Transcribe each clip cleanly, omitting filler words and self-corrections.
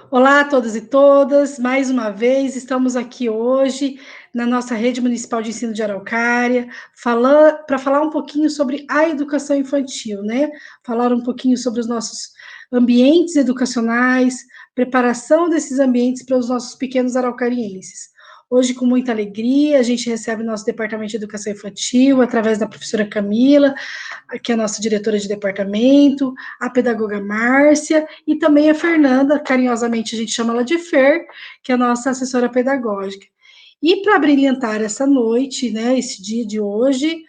Olá a todos e todas, mais uma vez estamos aqui hoje na nossa rede municipal de ensino de Araucária, para falar um pouquinho sobre a educação infantil, né? Falar um pouquinho sobre os nossos ambientes educacionais, preparação desses ambientes para os nossos pequenos araucarienses. Hoje, com muita alegria, a gente recebe o nosso departamento de educação infantil, através da professora Camila, que é a nossa diretora de departamento, a pedagoga Márcia e também a Fernanda, carinhosamente a gente chama ela de Fer, que é a nossa assessora pedagógica. E para brilhantar essa noite, né, esse dia de hoje,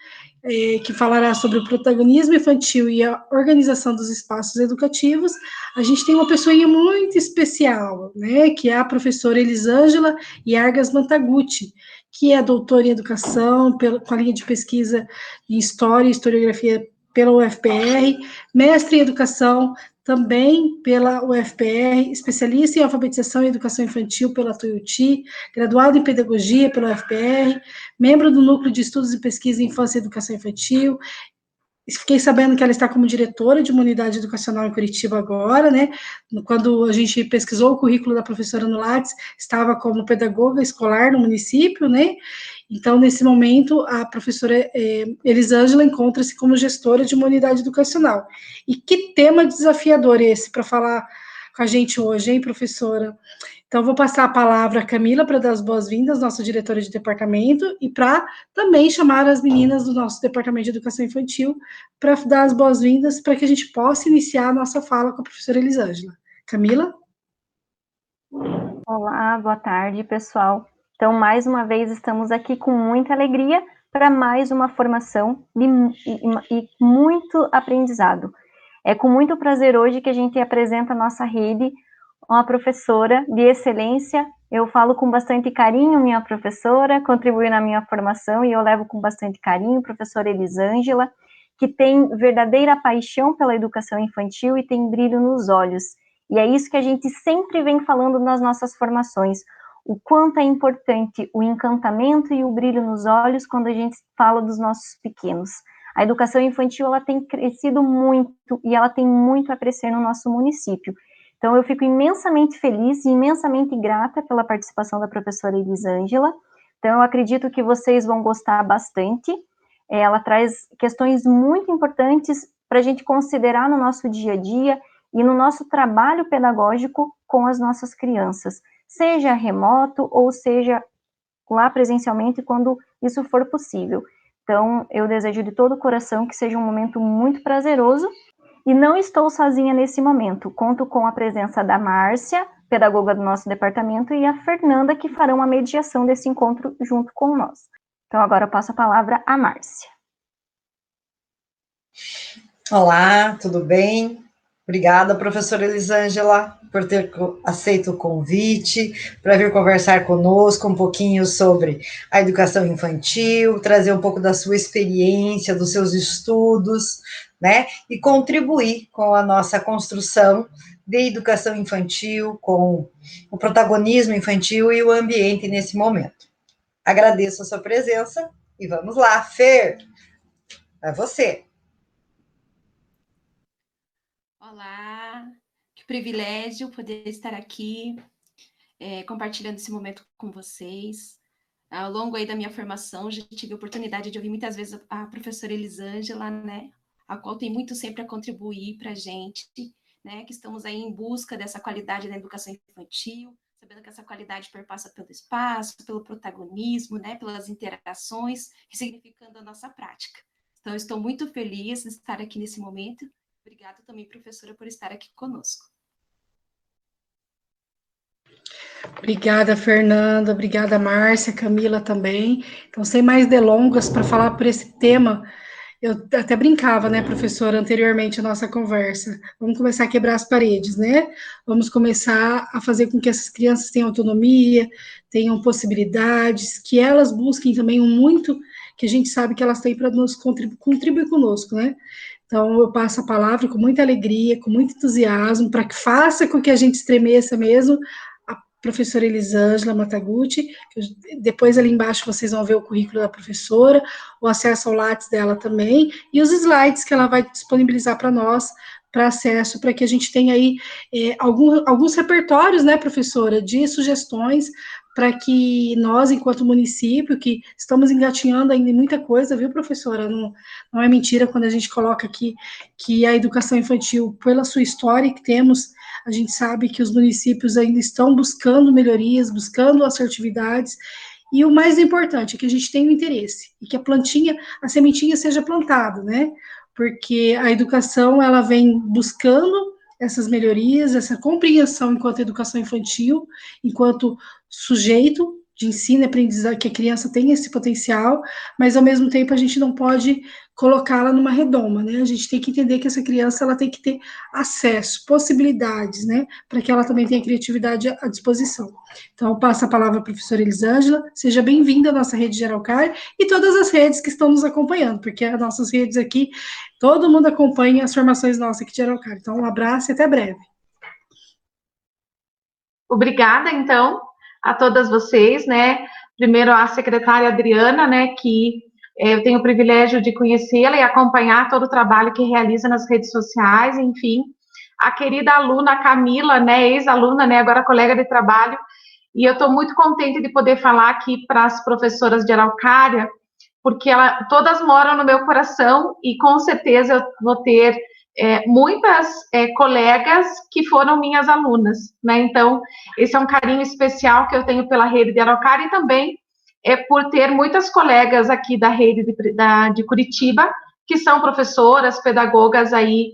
que falará sobre o protagonismo infantil e a organização dos espaços educativos, a gente tem uma pessoinha muito especial, né, que é a professora Elisângela Yargas Mantagutti, que é doutora em educação, com a linha de pesquisa em História e Historiografia pela UFPR, mestre em Educação também pela UFPR, especialista em Alfabetização e Educação Infantil pela Tuiuti, graduado em Pedagogia pela UFPR, membro do Núcleo de Estudos e Pesquisa em Infância e Educação Infantil. Fiquei sabendo que ela está como diretora de uma unidade educacional em Curitiba agora, né? Quando a gente pesquisou o currículo da professora no Lattes, estava como pedagoga escolar no município, né? Então, nesse momento, a professora Elisângela encontra-se como gestora de uma unidade educacional. E que tema desafiador esse para falar com a gente hoje, hein, professora? Então, vou passar a palavra à Camila para dar as boas-vindas, nossa diretora de departamento, e para também chamar as meninas do nosso departamento de educação infantil para dar as boas-vindas para que a gente possa iniciar a nossa fala com a professora Elisângela. Camila? Olá, boa tarde, pessoal. Então, mais uma vez, estamos aqui com muita alegria para mais uma formação e muito aprendizado. É com muito prazer hoje que a gente apresenta a nossa rede, uma professora de excelência. Eu falo com bastante carinho, minha professora, contribuiu na minha formação e eu levo com bastante carinho, professora Elisângela, que tem verdadeira paixão pela educação infantil e tem brilho nos olhos. E é isso que a gente sempre vem falando nas nossas formações, o quanto é importante o encantamento e o brilho nos olhos quando a gente fala dos nossos pequenos. A educação infantil ela tem crescido muito e ela tem muito a crescer no nosso município. Então, eu fico imensamente feliz e imensamente grata pela participação da professora Elisângela. Então, eu acredito que vocês vão gostar bastante. Ela traz questões muito importantes para a gente considerar no nosso dia a dia e no nosso trabalho pedagógico com as nossas crianças, seja remoto ou seja lá presencialmente, quando isso for possível. Então, eu desejo de todo o coração que seja um momento muito prazeroso. E não estou sozinha nesse momento. Conto com a presença da Márcia, pedagoga do nosso departamento, e a Fernanda, que farão a mediação desse encontro junto com nós. Então, agora eu passo a palavra à Márcia. Olá, tudo bem? Obrigada, professora Elisângela, por ter aceito o convite para vir conversar conosco um pouquinho sobre a educação infantil, trazer um pouco da sua experiência, dos seus estudos, né? E contribuir com a nossa construção de educação infantil, com o protagonismo infantil e o ambiente nesse momento. Agradeço a sua presença e vamos lá, Fer, é você. Olá, que privilégio poder estar aqui compartilhando esse momento com vocês. Ao longo aí da minha formação, já tive a oportunidade de ouvir muitas vezes a professora Elisângela, né, a qual tem muito sempre a contribuir para a gente, né, que estamos aí em busca dessa qualidade na educação infantil, sabendo que essa qualidade perpassa pelo espaço, pelo protagonismo, né, pelas interações, significando a nossa prática. Então, eu estou muito feliz de estar aqui nesse momento. Obrigada também, professora, por estar aqui conosco. Obrigada, Fernanda. Obrigada, Márcia, Camila também. Então, sem mais delongas, para falar por esse tema, eu até brincava, né, professora, anteriormente a nossa conversa. Vamos começar a quebrar as paredes, né? Vamos começar a fazer com que essas crianças tenham autonomia, tenham possibilidades, que elas busquem também o muito que a gente sabe que elas têm para nos contribuir conosco, né? Então, eu passo a palavra com muita alegria, com muito entusiasmo, para que faça com que a gente estremeça mesmo a professora Elisângela Mantagutti. Depois, ali embaixo, vocês vão ver o currículo da professora, o acesso ao Lattes dela também, e os slides que ela vai disponibilizar para nós, para acesso, para que a gente tenha aí alguns repertórios, né, professora, de sugestões para que nós, enquanto município, que estamos engatinhando ainda em muita coisa, viu, professora? Não é mentira quando a gente coloca aqui que a educação infantil, pela sua história que temos, a gente sabe que os municípios ainda estão buscando melhorias, buscando assertividades, e o mais importante é que a gente tenha o interesse, e que a sementinha seja plantada, né? Porque a educação, ela vem buscando essas melhorias, essa compreensão enquanto educação infantil, enquanto sujeito de ensino e aprendizagem, que a criança tem esse potencial, mas ao mesmo tempo a gente não pode colocá-la numa redoma, né? A gente tem que entender que essa criança, ela tem que ter acesso, possibilidades, né? Para que ela também tenha criatividade à disposição. Então, eu passo a palavra à professora Elisângela, seja bem-vinda à nossa rede de Araucária e todas as redes que estão nos acompanhando, porque as nossas redes aqui, todo mundo acompanha as formações nossas aqui de Araucária. Então, um abraço e até breve. Obrigada, então, a todas vocês, né? Primeiro a secretária Adriana, né, que eu tenho o privilégio de conhecê-la e acompanhar todo o trabalho que realiza nas redes sociais, enfim. A querida aluna Camila, né, ex-aluna, né, agora colega de trabalho, e eu estou muito contente de poder falar aqui para as professoras de Araucária, porque todas moram no meu coração e com certeza eu vou ter muitas colegas que foram minhas alunas, né? Então, esse é um carinho especial que eu tenho pela rede de Araucária e também por ter muitas colegas aqui da rede de Curitiba que são professoras, pedagogas aí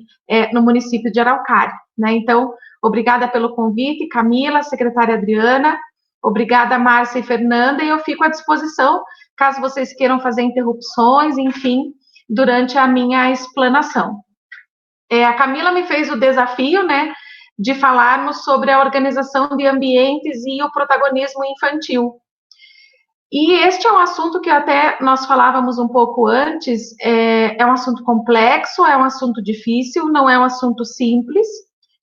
no município de Araucária, né? Então, obrigada pelo convite, Camila, secretária Adriana, obrigada, Márcia e Fernanda, e eu fico à disposição caso vocês queiram fazer interrupções, enfim, durante a minha explanação. A Camila me fez o desafio, né, de falarmos sobre a organização de ambientes e o protagonismo infantil. E este é um assunto que até nós falávamos um pouco antes, é um assunto complexo, é um assunto difícil, não é um assunto simples,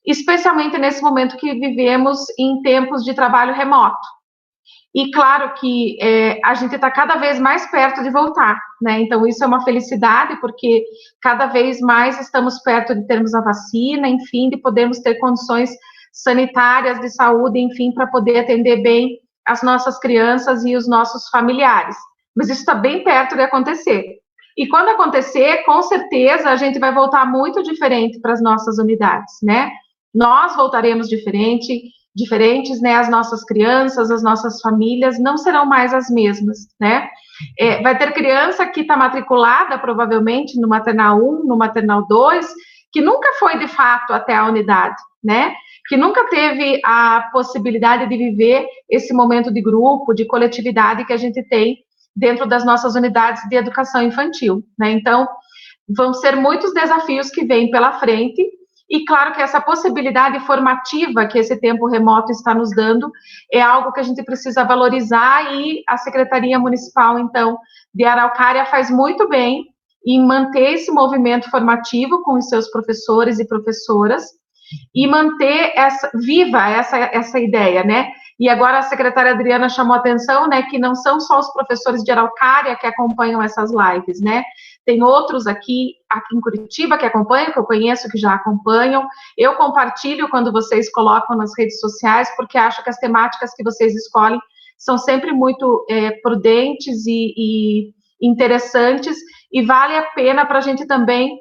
especialmente nesse momento que vivemos em tempos de trabalho remoto. E claro que a gente está cada vez mais perto de voltar, né? Então isso é uma felicidade, porque cada vez mais estamos perto de termos a vacina, enfim, de podermos ter condições sanitárias, de saúde, enfim, para poder atender bem as nossas crianças e os nossos familiares. Mas isso está bem perto de acontecer. E quando acontecer, com certeza a gente vai voltar muito diferente para as nossas unidades, né? Nós voltaremos diferentes, né, as nossas crianças, as nossas famílias não serão mais as mesmas, né? Vai ter criança que está matriculada, provavelmente, no maternal 1, no maternal 2, que nunca foi, de fato, até a unidade, né? Que nunca teve a possibilidade de viver esse momento de grupo, de coletividade que a gente tem dentro das nossas unidades de educação infantil, né? Então, vão ser muitos desafios que vêm pela frente. E claro que essa possibilidade formativa que esse tempo remoto está nos dando é algo que a gente precisa valorizar e a Secretaria Municipal, então, de Araucária faz muito bem em manter esse movimento formativo com os seus professores e professoras e manter viva essa ideia, né? E agora a secretária Adriana chamou a atenção, né, que não são só os professores de Araucária que acompanham essas lives, né? Tem outros aqui em Curitiba que acompanham, que eu conheço, que já acompanham. Eu compartilho quando vocês colocam nas redes sociais, porque acho que as temáticas que vocês escolhem são sempre muito prudentes e interessantes, e vale a pena para a gente também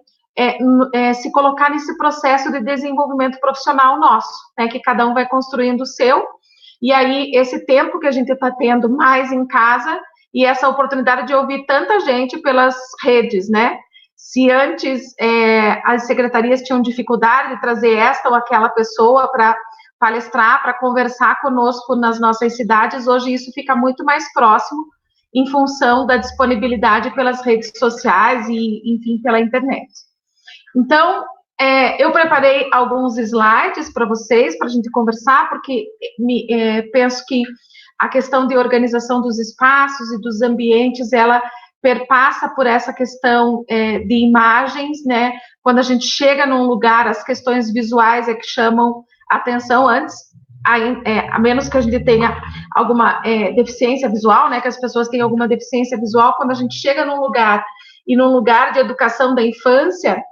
se colocar nesse processo de desenvolvimento profissional nosso, né, que cada um vai construindo o seu, e aí esse tempo que a gente está tendo mais em casa, e essa oportunidade de ouvir tanta gente pelas redes, né? Se antes as secretarias tinham dificuldade de trazer esta ou aquela pessoa para palestrar, para conversar conosco nas nossas cidades, hoje isso fica muito mais próximo em função da disponibilidade pelas redes sociais e, enfim, pela internet. Então, eu preparei alguns slides para vocês, para a gente conversar, porque penso que a questão de organização dos espaços e dos ambientes, ela perpassa por essa questão de imagens, né? Quando a gente chega num lugar, as questões visuais é que chamam atenção antes, a menos que a gente tenha alguma deficiência visual, né? Que as pessoas tenham alguma deficiência visual, quando a gente chega num lugar, e num lugar de educação da infância,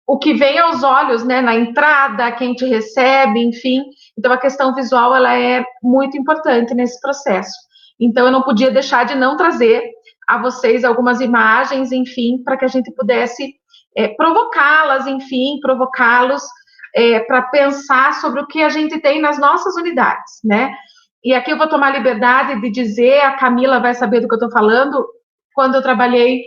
o que vem aos olhos, né, na entrada, quem te recebe, enfim. Então, a questão visual, ela é muito importante nesse processo. Então, eu não podia deixar de não trazer a vocês algumas imagens, enfim, para que a gente pudesse provocá-las, enfim, provocá-los para pensar sobre o que a gente tem nas nossas unidades, né? E aqui eu vou tomar liberdade de dizer, a Camila vai saber do que eu estou falando, quando eu trabalhei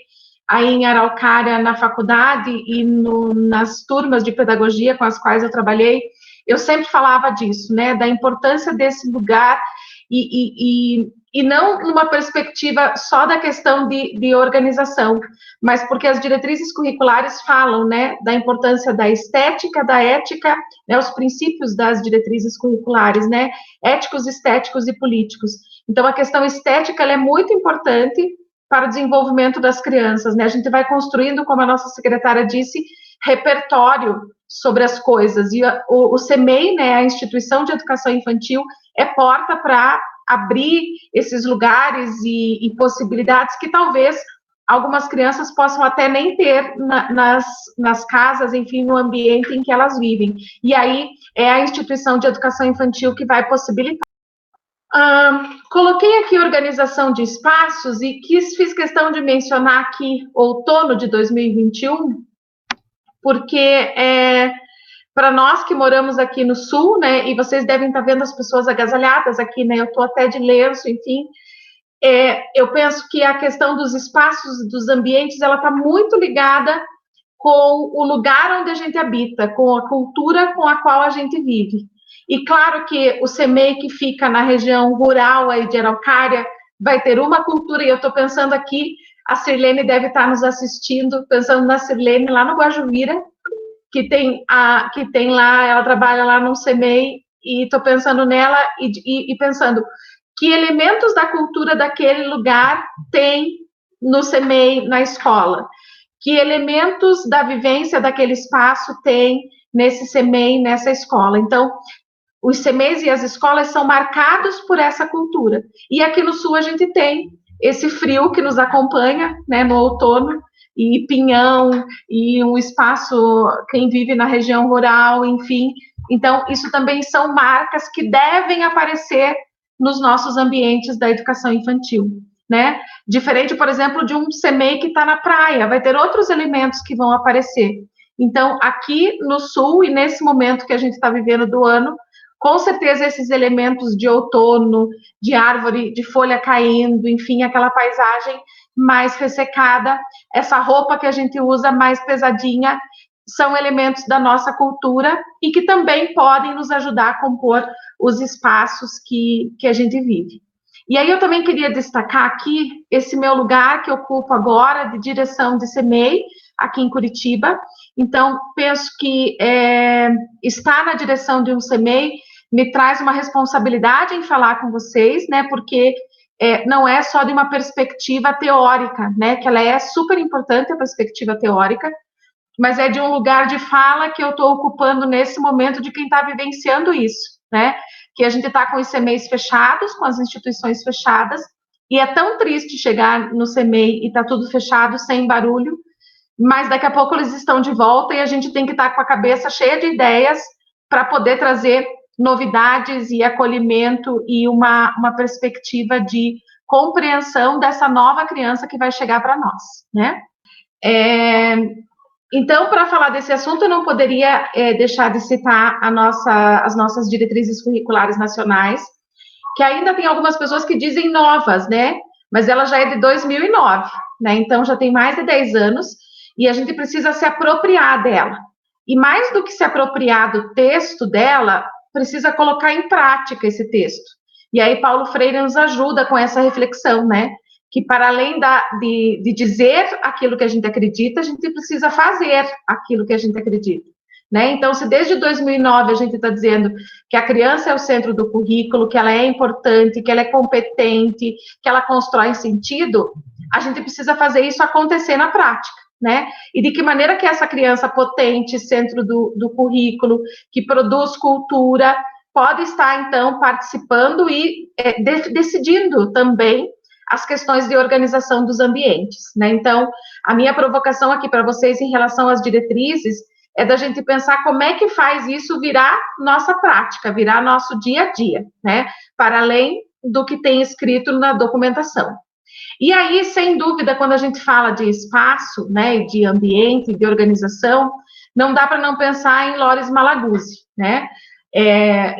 aí em Araucária na faculdade e nas turmas de pedagogia com as quais eu trabalhei, eu sempre falava disso, né, da importância desse lugar e não numa perspectiva só da questão de organização, mas porque as diretrizes curriculares falam, né, da importância da estética, da ética, né, os princípios das diretrizes curriculares, né, éticos, estéticos e políticos. Então, a questão estética, ela é muito importante para o desenvolvimento das crianças, né? A gente vai construindo, como a nossa secretária disse, repertório sobre as coisas. E o CEMEI, né, a Instituição de Educação Infantil, é porta para abrir esses lugares e possibilidades que talvez algumas crianças possam até nem ter nas casas, enfim, no ambiente em que elas vivem. E aí é a Instituição de Educação Infantil que vai possibilitar. Coloquei aqui organização de espaços e fiz questão de mencionar aqui outono de 2021, porque para nós que moramos aqui no sul, né, e vocês devem estar vendo as pessoas agasalhadas aqui, né, eu estou até de lenço, enfim, eu penso que a questão dos espaços, dos ambientes, ela está muito ligada com o lugar onde a gente habita, com a cultura com a qual a gente vive. E claro que o CEMEI, que fica na região rural aí de Araucária, vai ter uma cultura, e eu estou pensando aqui, a Sirlene deve estar nos assistindo, pensando na Sirlene lá no Guajuvira, que tem lá, ela trabalha lá no CEMEI, e estou pensando nela e pensando que elementos da cultura daquele lugar tem no CEMEI, na escola, que elementos da vivência daquele espaço tem nesse CEMEI, nessa escola. Então, os CEMEIs e as escolas são marcados por essa cultura. E aqui no Sul a gente tem esse frio que nos acompanha, né, no outono, e pinhão, e um espaço, quem vive na região rural, enfim. Então, isso também são marcas que devem aparecer nos nossos ambientes da educação infantil, né? Diferente, por exemplo, de um CEMEI que está na praia, vai ter outros elementos que vão aparecer. Então, aqui no Sul, e nesse momento que a gente está vivendo do ano, com certeza esses elementos de outono, de árvore, de folha caindo, enfim, aquela paisagem mais ressecada, essa roupa que a gente usa mais pesadinha, são elementos da nossa cultura e que também podem nos ajudar a compor os espaços que a gente vive. E aí eu também queria destacar aqui esse meu lugar que ocupo agora de direção de CEMEI, aqui em Curitiba. Então, penso que estar na direção de um CEMEI me traz uma responsabilidade em falar com vocês, né, porque não é só de uma perspectiva teórica, né, que ela é super importante, a perspectiva teórica, mas é de um lugar de fala que eu estou ocupando nesse momento de quem está vivenciando isso, né, que a gente está com os CEMEIs fechados, com as instituições fechadas, e é tão triste chegar no CEMEI e tá tudo fechado, sem barulho, mas daqui a pouco eles estão de volta e a gente tem que estar com a cabeça cheia de ideias para poder trazer novidades e acolhimento e uma perspectiva de compreensão dessa nova criança que vai chegar para nós, né? Então, para falar desse assunto, eu não poderia deixar de citar as nossas diretrizes curriculares nacionais, que ainda tem algumas pessoas que dizem novas, né? Mas ela já é de 2009, né? Então, já tem mais de 10 anos, e a gente precisa se apropriar dela. E mais do que se apropriar do texto dela, precisa colocar em prática esse texto. E aí Paulo Freire nos ajuda com essa reflexão, né? Que para além de dizer aquilo que a gente acredita, a gente precisa fazer aquilo que a gente acredita, né? Então, se desde 2009 a gente está dizendo que a criança é o centro do currículo, que ela é importante, que ela é competente, que ela constrói sentido, a gente precisa fazer isso acontecer na prática, né? E de que maneira que essa criança potente, centro do currículo, que produz cultura, pode estar, então, participando e decidindo também as questões de organização dos ambientes, né? Então, a minha provocação aqui para vocês em relação às diretrizes é da gente pensar como é que faz isso virar nossa prática, virar nosso dia a dia, né? Para além do que tem escrito na documentação. E aí, sem dúvida, quando a gente fala de espaço, né, de ambiente, de organização, não dá para não pensar em Loris Malaguzzi, né?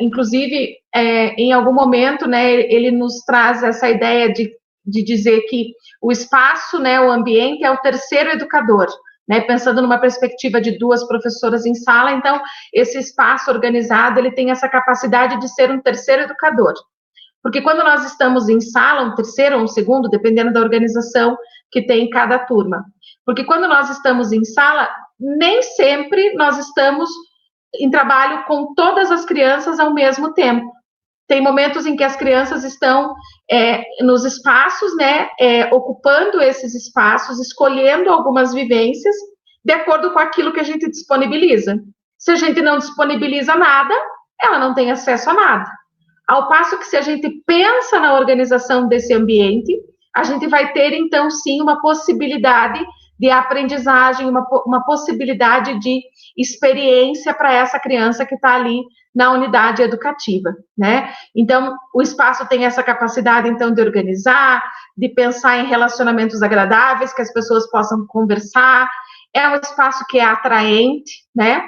Inclusive, em algum momento, né, ele nos traz essa ideia de dizer que o espaço, né, o ambiente é o terceiro educador, né, pensando numa perspectiva de 2 professoras em sala, então, esse espaço organizado, ele tem essa capacidade de ser um terceiro educador. Porque quando nós estamos em sala, um terceiro ou um segundo, dependendo da organização que tem em cada turma. Porque quando nós estamos em sala, nem sempre nós estamos em trabalho com todas as crianças ao mesmo tempo. Tem momentos em que as crianças estão nos espaços, né, ocupando esses espaços, escolhendo algumas vivências, de acordo com aquilo que a gente disponibiliza. Se a gente não disponibiliza nada, ela não tem acesso a nada. Ao passo que, se a gente pensa na organização desse ambiente, a gente vai ter, então, sim, uma possibilidade de aprendizagem, uma possibilidade de experiência para essa criança que está ali na unidade educativa, né? Então, o espaço tem essa capacidade, então, de organizar, de pensar em relacionamentos agradáveis, que as pessoas possam conversar, é um espaço que é atraente, né?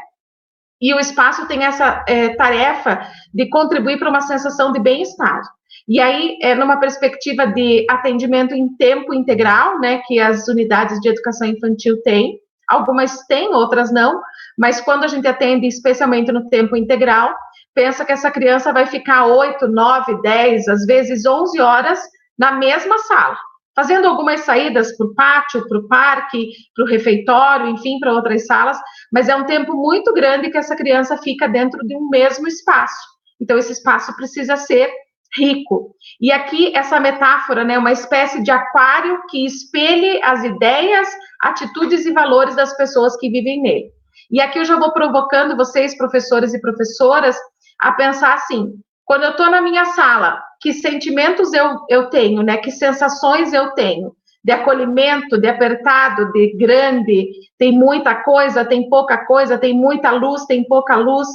E o espaço tem essa tarefa de contribuir para uma sensação de bem-estar. E aí, numa perspectiva de atendimento em tempo integral, né, que as unidades de educação infantil têm, algumas têm, outras não, mas quando a gente atende especialmente no tempo integral, pensa que essa criança vai ficar 8, 9, 10, às vezes 11 horas na mesma sala, fazendo algumas saídas para o pátio, para o parque, para o refeitório, enfim, para outras salas, mas é um tempo muito grande que essa criança fica dentro de um mesmo espaço. Então, esse espaço precisa ser rico. E aqui, essa metáfora, né, uma espécie de aquário que espelhe as ideias, atitudes e valores das pessoas que vivem nele. E aqui eu já vou provocando vocês, professores e professoras, a pensar assim, quando eu estou na minha sala, que sentimentos eu tenho, né? Que sensações eu tenho? De acolhimento, de apertado, de grande, tem muita coisa, tem pouca coisa, tem muita luz, tem pouca luz.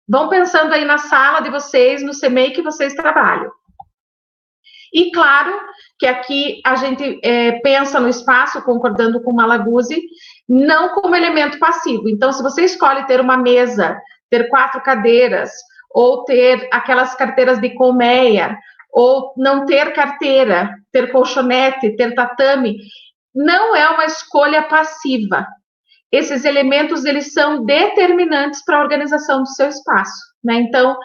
Vão pensando aí na sala de vocês, no CMEI que vocês trabalham. E claro que aqui a gente pensa no espaço, concordando com o Malaguzzi, não como elemento passivo. Então, se você escolhe ter uma mesa, ter 4 cadeiras, ou ter aquelas carteiras de colmeia, ou não ter carteira, ter colchonete, ter tatame, não é uma escolha passiva. Esses elementos, eles são determinantes para a organização do seu espaço, né? Então,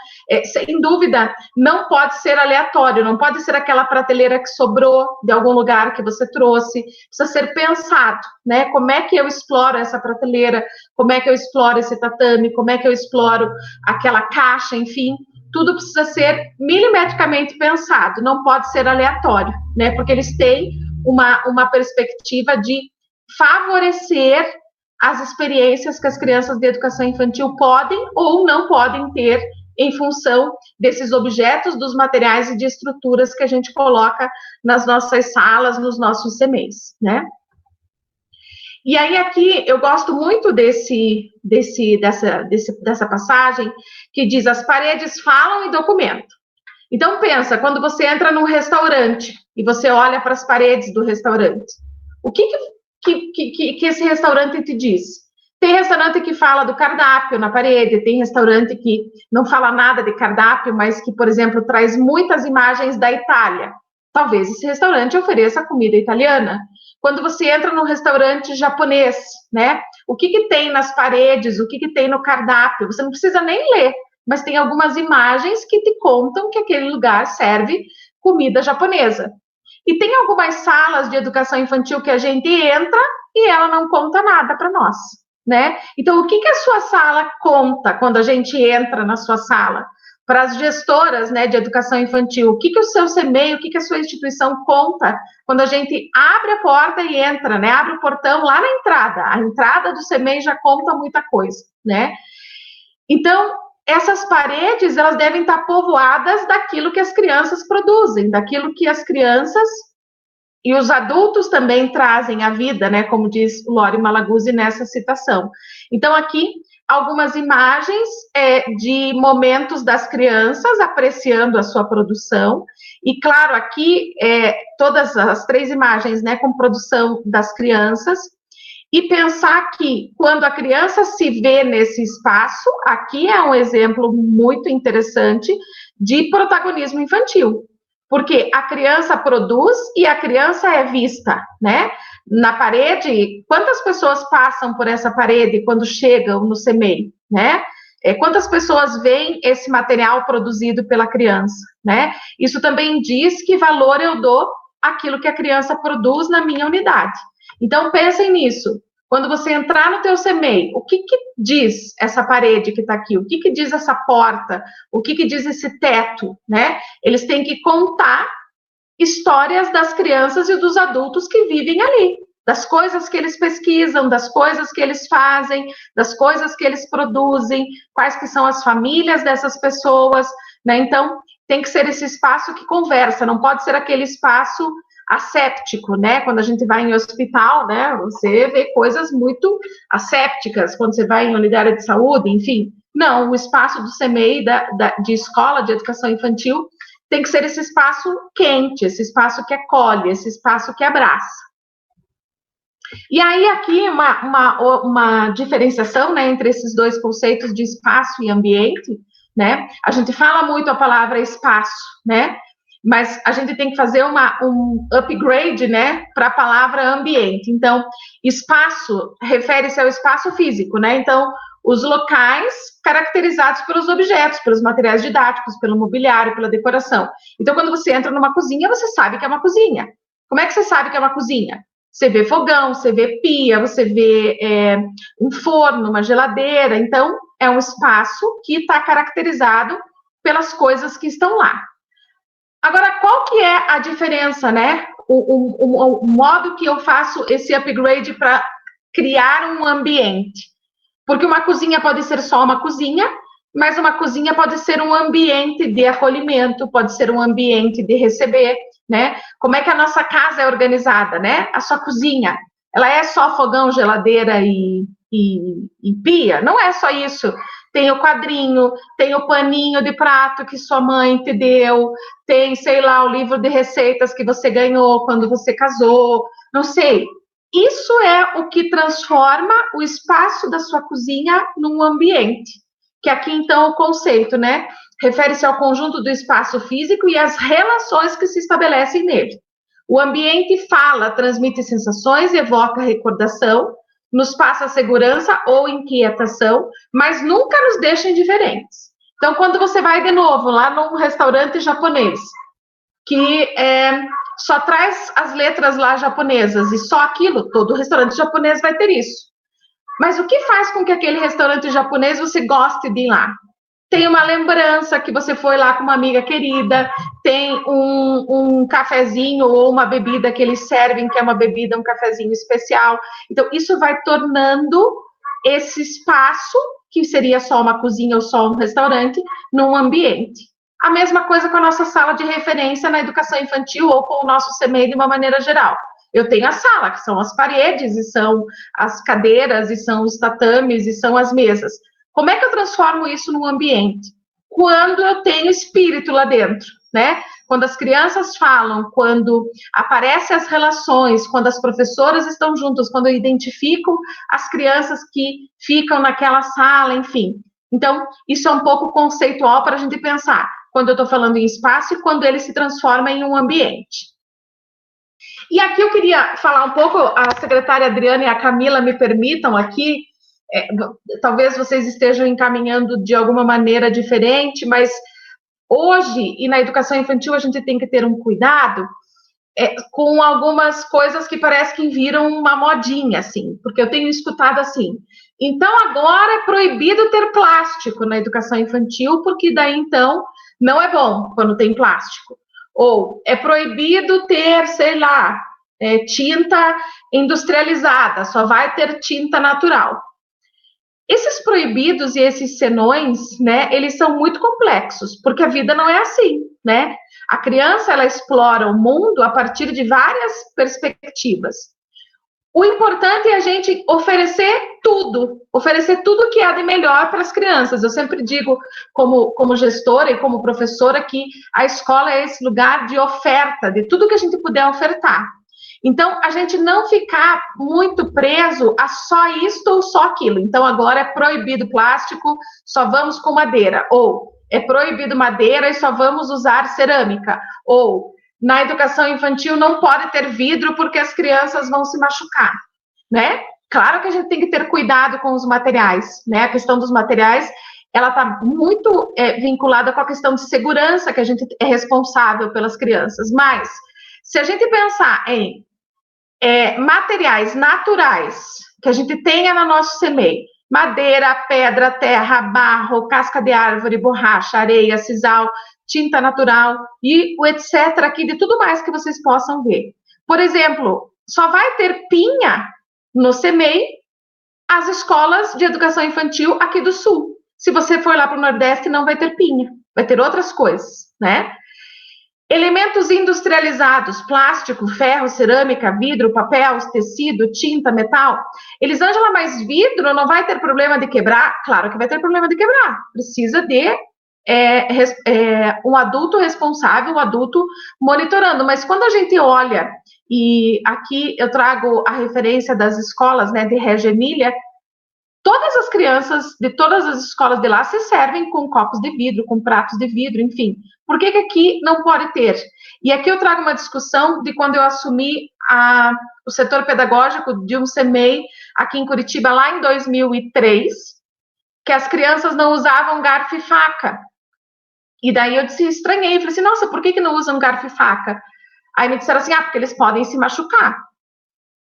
sem dúvida, não pode ser aleatório, não pode ser aquela prateleira que sobrou de algum lugar que você trouxe, precisa ser pensado, né? Como é que eu exploro essa prateleira, como é que eu exploro esse tatame, como é que eu exploro aquela caixa, enfim, tudo precisa ser milimetricamente pensado, não pode ser aleatório, né? Porque eles têm uma perspectiva de favorecer as experiências que as crianças de educação infantil podem ou não podem ter em função desses objetos, dos materiais e de estruturas que a gente coloca nas nossas salas, nos nossos CMEIs, né? E aí aqui eu gosto muito dessa passagem que diz: as paredes falam e documentam. Então pensa, quando você entra num restaurante e você olha para as paredes do restaurante, o que esse restaurante te diz? Tem restaurante que fala do cardápio na parede, tem restaurante que não fala nada de cardápio, mas que, por exemplo, traz muitas imagens da Itália. Talvez esse restaurante ofereça comida italiana. Quando você entra num restaurante japonês, né? O que tem nas paredes, o que tem no cardápio? Você não precisa nem ler, mas tem algumas imagens que te contam que aquele lugar serve comida japonesa. E tem algumas salas de educação infantil que a gente entra e ela não conta nada para nós, né? Então, o que a sua sala conta quando a gente entra na sua sala? Para as gestoras, né, de educação infantil, o que o seu CMEI, o que a sua instituição conta quando a gente abre a porta e entra, né? Abre o portão lá na entrada. A entrada do CMEI já conta muita coisa, né? Então, essas paredes, elas devem estar povoadas daquilo que as crianças produzem, daquilo que as crianças e os adultos também trazem à vida, né, como diz o Loris Malaguzzi nessa citação. Então, aqui, algumas imagens de momentos das crianças apreciando a sua produção. E, claro, aqui todas as 3 imagens, né, com produção das crianças. E pensar que, quando a criança se vê nesse espaço, aqui é um exemplo muito interessante de protagonismo infantil. Porque a criança produz e a criança é vista, né? Na parede, quantas pessoas passam por essa parede quando chegam no CMEI, né? Quantas pessoas veem esse material produzido pela criança, né? Isso também diz que valor eu dou àquilo que a criança produz na minha unidade. Então, pensem nisso. Quando você entrar no teu CMEI, o que diz essa parede que está aqui? O que diz essa porta? O que diz esse teto, né? Eles têm que contar histórias das crianças e dos adultos que vivem ali, das coisas que eles pesquisam, das coisas que eles fazem, das coisas que eles produzem, quais que são as famílias dessas pessoas, né? Então, tem que ser esse espaço que conversa, não pode ser aquele espaço asséptico, né? Quando a gente vai em hospital, né? Você vê coisas muito assépticas, quando você vai em unidade de saúde, enfim. Não, o espaço do CMEI, de escola de educação infantil, tem que ser esse espaço quente, esse espaço que acolhe, esse espaço que abraça. E aí, aqui, uma diferenciação, né, entre esses 2 conceitos de espaço e ambiente, né? A gente fala muito a palavra espaço, né? Mas a gente tem que fazer um upgrade, né, para a palavra ambiente. Então, espaço refere-se ao espaço físico, né? Então, os locais caracterizados pelos objetos, pelos materiais didáticos, pelo mobiliário, pela decoração. Então, quando você entra numa cozinha, você sabe que é uma cozinha. Como é que você sabe que é uma cozinha? Você vê fogão, você vê pia, você vê um forno, uma geladeira. Então, é um espaço que está caracterizado pelas coisas que estão lá. Agora, qual que é a diferença, né? O modo que eu faço esse upgrade para criar um ambiente. Porque uma cozinha pode ser só uma cozinha, mas uma cozinha pode ser um ambiente de acolhimento, pode ser um ambiente de receber, né? Como é que a nossa casa é organizada, né? A sua cozinha, ela é só fogão, geladeira e pia? Não é só isso. Tem o quadrinho, tem o paninho de prato que sua mãe te deu, tem, sei lá, o livro de receitas que você ganhou quando você casou, não sei. Isso é o que transforma o espaço da sua cozinha num ambiente. Que aqui, então, o conceito, né? Refere-se ao conjunto do espaço físico e às relações que se estabelecem nele. O ambiente fala, transmite sensações, evoca recordação, nos passa segurança ou inquietação, mas nunca nos deixa indiferentes. Então, quando você vai de novo lá num restaurante japonês, que só traz as letras lá japonesas e só aquilo, todo restaurante japonês vai ter isso. Mas o que faz com que aquele restaurante japonês você goste de ir lá? Tem uma lembrança que você foi lá com uma amiga querida, tem um cafezinho ou uma bebida que eles servem, que é uma bebida, um cafezinho especial. Então, isso vai tornando esse espaço, que seria só uma cozinha ou só um restaurante, num ambiente. A mesma coisa com a nossa sala de referência na educação infantil ou com o nosso CMEI de uma maneira geral. Eu tenho a sala, que são as paredes, e são as cadeiras, e são os tatames, e são as mesas. Como é que eu transformo isso num ambiente? Quando eu tenho espírito lá dentro, né? Quando as crianças falam, quando aparecem as relações, quando as professoras estão juntas, quando eu identifico as crianças que ficam naquela sala, enfim. Então, isso é um pouco conceitual para a gente pensar, quando eu estou falando em espaço e quando ele se transforma em um ambiente. E aqui eu queria falar um pouco, a secretária Adriana e a Camila me permitam aqui, talvez vocês estejam encaminhando de alguma maneira diferente, mas hoje, e na educação infantil, a gente tem que ter um cuidado com algumas coisas que parece que viram uma modinha, assim, porque eu tenho escutado assim, então agora é proibido ter plástico na educação infantil, porque daí então não é bom quando tem plástico. Ou é proibido ter, sei lá, tinta industrializada, só vai ter tinta natural. Esses proibidos e esses senões, né, eles são muito complexos, porque a vida não é assim, né? A criança, ela explora o mundo a partir de várias perspectivas. O importante é a gente oferecer tudo que há de melhor para as crianças. Eu sempre digo, como gestora e como professora, que a escola é esse lugar de oferta, de tudo que a gente puder ofertar. Então, a gente não ficar muito preso a só isto ou só aquilo. Então, agora é proibido plástico, só vamos com madeira. Ou é proibido madeira e só vamos usar cerâmica. Ou na educação infantil não pode ter vidro porque as crianças vão se machucar, né? Claro que a gente tem que ter cuidado com os materiais, né? A questão dos materiais, ela está muito vinculada com a questão de segurança, que a gente é responsável pelas crianças. Mas, se a gente pensar em materiais naturais que a gente tenha no nosso CMEI, madeira, pedra, terra, barro, casca de árvore, borracha, areia, sisal, tinta natural e o etc. aqui de tudo mais que vocês possam ver. Por exemplo, só vai ter pinha no CMEI as escolas de educação infantil aqui do Sul. Se você for lá para o Nordeste, não vai ter pinha, vai ter outras coisas, né? Elementos industrializados, plástico, ferro, cerâmica, vidro, papel, tecido, tinta, metal. Elisângela, mas vidro não vai ter problema de quebrar? Claro que vai ter problema de quebrar. Precisa de um adulto responsável, um adulto monitorando. Mas quando a gente olha, e aqui eu trago a referência das escolas, né, de Reggio Emília, todas as crianças de todas as escolas de lá se servem com copos de vidro, com pratos de vidro, enfim. Por que aqui não pode ter? E aqui eu trago uma discussão de quando eu assumi o setor pedagógico de um CMEI aqui em Curitiba, lá em 2003, que as crianças não usavam garfo e faca. E daí eu estranhei, falei assim, nossa, por que não usam garfo e faca? Aí me disseram assim, porque eles podem se machucar.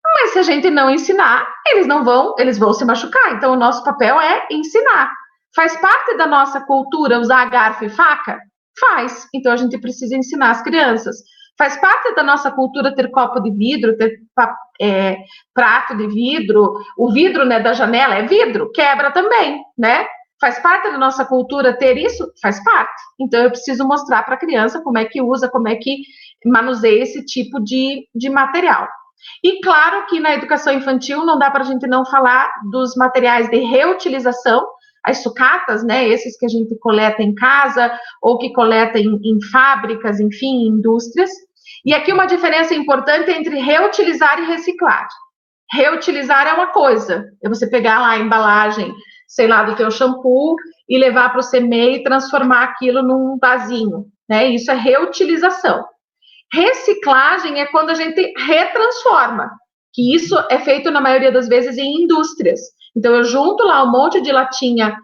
Mas se a gente não ensinar, eles vão se machucar. Então, o nosso papel é ensinar. Faz parte da nossa cultura usar garfo e faca? Faz. Então, a gente precisa ensinar as crianças. Faz parte da nossa cultura ter copo de vidro, ter prato de vidro. O vidro, né, da janela é vidro, quebra também, né? Faz parte da nossa cultura ter isso? Faz parte. Então, eu preciso mostrar para a criança como é que usa, como é que manuseia esse tipo de material. E claro que na educação infantil não dá para a gente não falar dos materiais de reutilização, as sucatas, né, esses que a gente coleta em casa ou que coleta em fábricas, enfim, em indústrias. E aqui uma diferença importante entre reutilizar e reciclar. Reutilizar é uma coisa, é você pegar lá a embalagem, sei lá, do teu shampoo e levar para o CMEI e transformar aquilo num vasinho, né? Isso é reutilização. Reciclagem é quando a gente retransforma, que isso é feito na maioria das vezes em indústrias. Então, eu junto lá um monte de latinha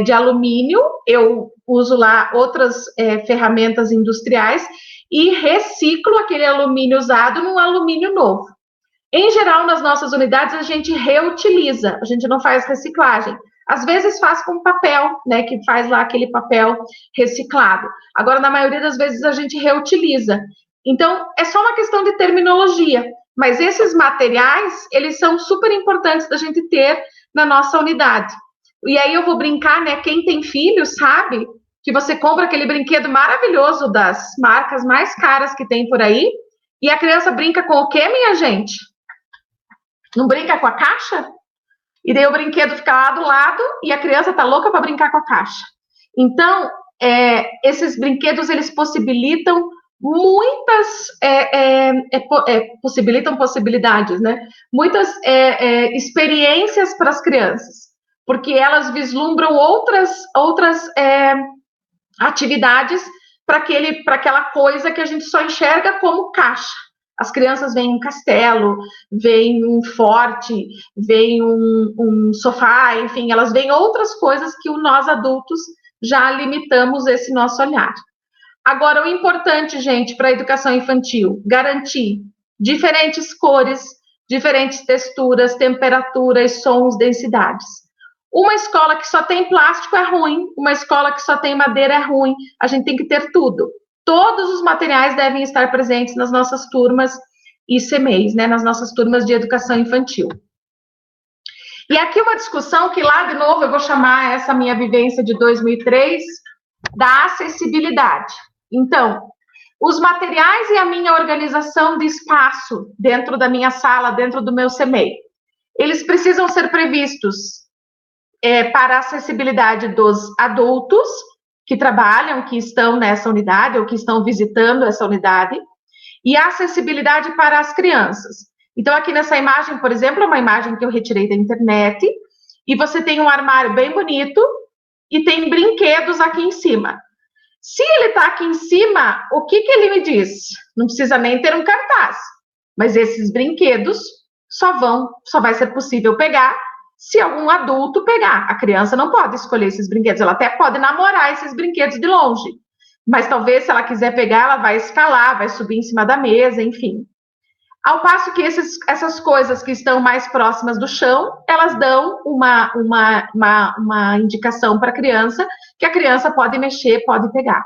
de alumínio, eu uso lá outras ferramentas industriais e reciclo aquele alumínio usado num alumínio novo. Em geral, nas nossas unidades, a gente reutiliza, a gente não faz reciclagem. Às vezes faz com papel, né, que faz lá aquele papel reciclado. Agora, na maioria das vezes, a gente reutiliza. Então, é só uma questão de terminologia, mas esses materiais, eles são super importantes da gente ter na nossa unidade. E aí eu vou brincar, né, quem tem filho sabe que você compra aquele brinquedo maravilhoso das marcas mais caras que tem por aí, e a criança brinca com o quê, minha gente? Não brinca com a caixa? E daí o brinquedo fica lá do lado e a criança tá louca para brincar com a caixa. Então, esses brinquedos, eles possibilitam muitas possibilidades, né? Muitas experiências para as crianças, porque elas vislumbram outras atividades para aquela coisa que a gente só enxerga como caixa. As crianças veem um castelo, veem um forte, veem um sofá, enfim, elas veem outras coisas que nós adultos já limitamos esse nosso olhar. Agora, o importante, gente, para a educação infantil, garantir diferentes cores, diferentes texturas, temperaturas, sons, densidades. Uma escola que só tem plástico é ruim, uma escola que só tem madeira é ruim, a gente tem que ter tudo. Todos os materiais devem estar presentes nas nossas turmas e CMEIs, né, nas nossas turmas de educação infantil. E aqui uma discussão que lá, de novo, eu vou chamar essa minha vivência de 2003, da acessibilidade. Então, Os materiais e a minha organização de espaço dentro da minha sala, dentro do meu CMEI, eles precisam ser previstos para a acessibilidade dos adultos que trabalham, que estão nessa unidade ou que estão visitando essa unidade, e a acessibilidade para as crianças. Então, aqui nessa imagem, por exemplo, é uma imagem que eu retirei da internet, e você tem um armário bem bonito e tem brinquedos aqui em cima. Se ele está aqui em cima, o que ele me diz? Não precisa nem ter um cartaz, mas esses brinquedos só vai ser possível pegar se algum adulto pegar. A criança não pode escolher esses brinquedos, ela até pode namorar esses brinquedos de longe, mas talvez se ela quiser pegar, ela vai escalar, vai subir em cima da mesa, enfim. Ao passo que essas coisas que estão mais próximas do chão, elas dão uma indicação para a criança, que a criança pode mexer, pode pegar.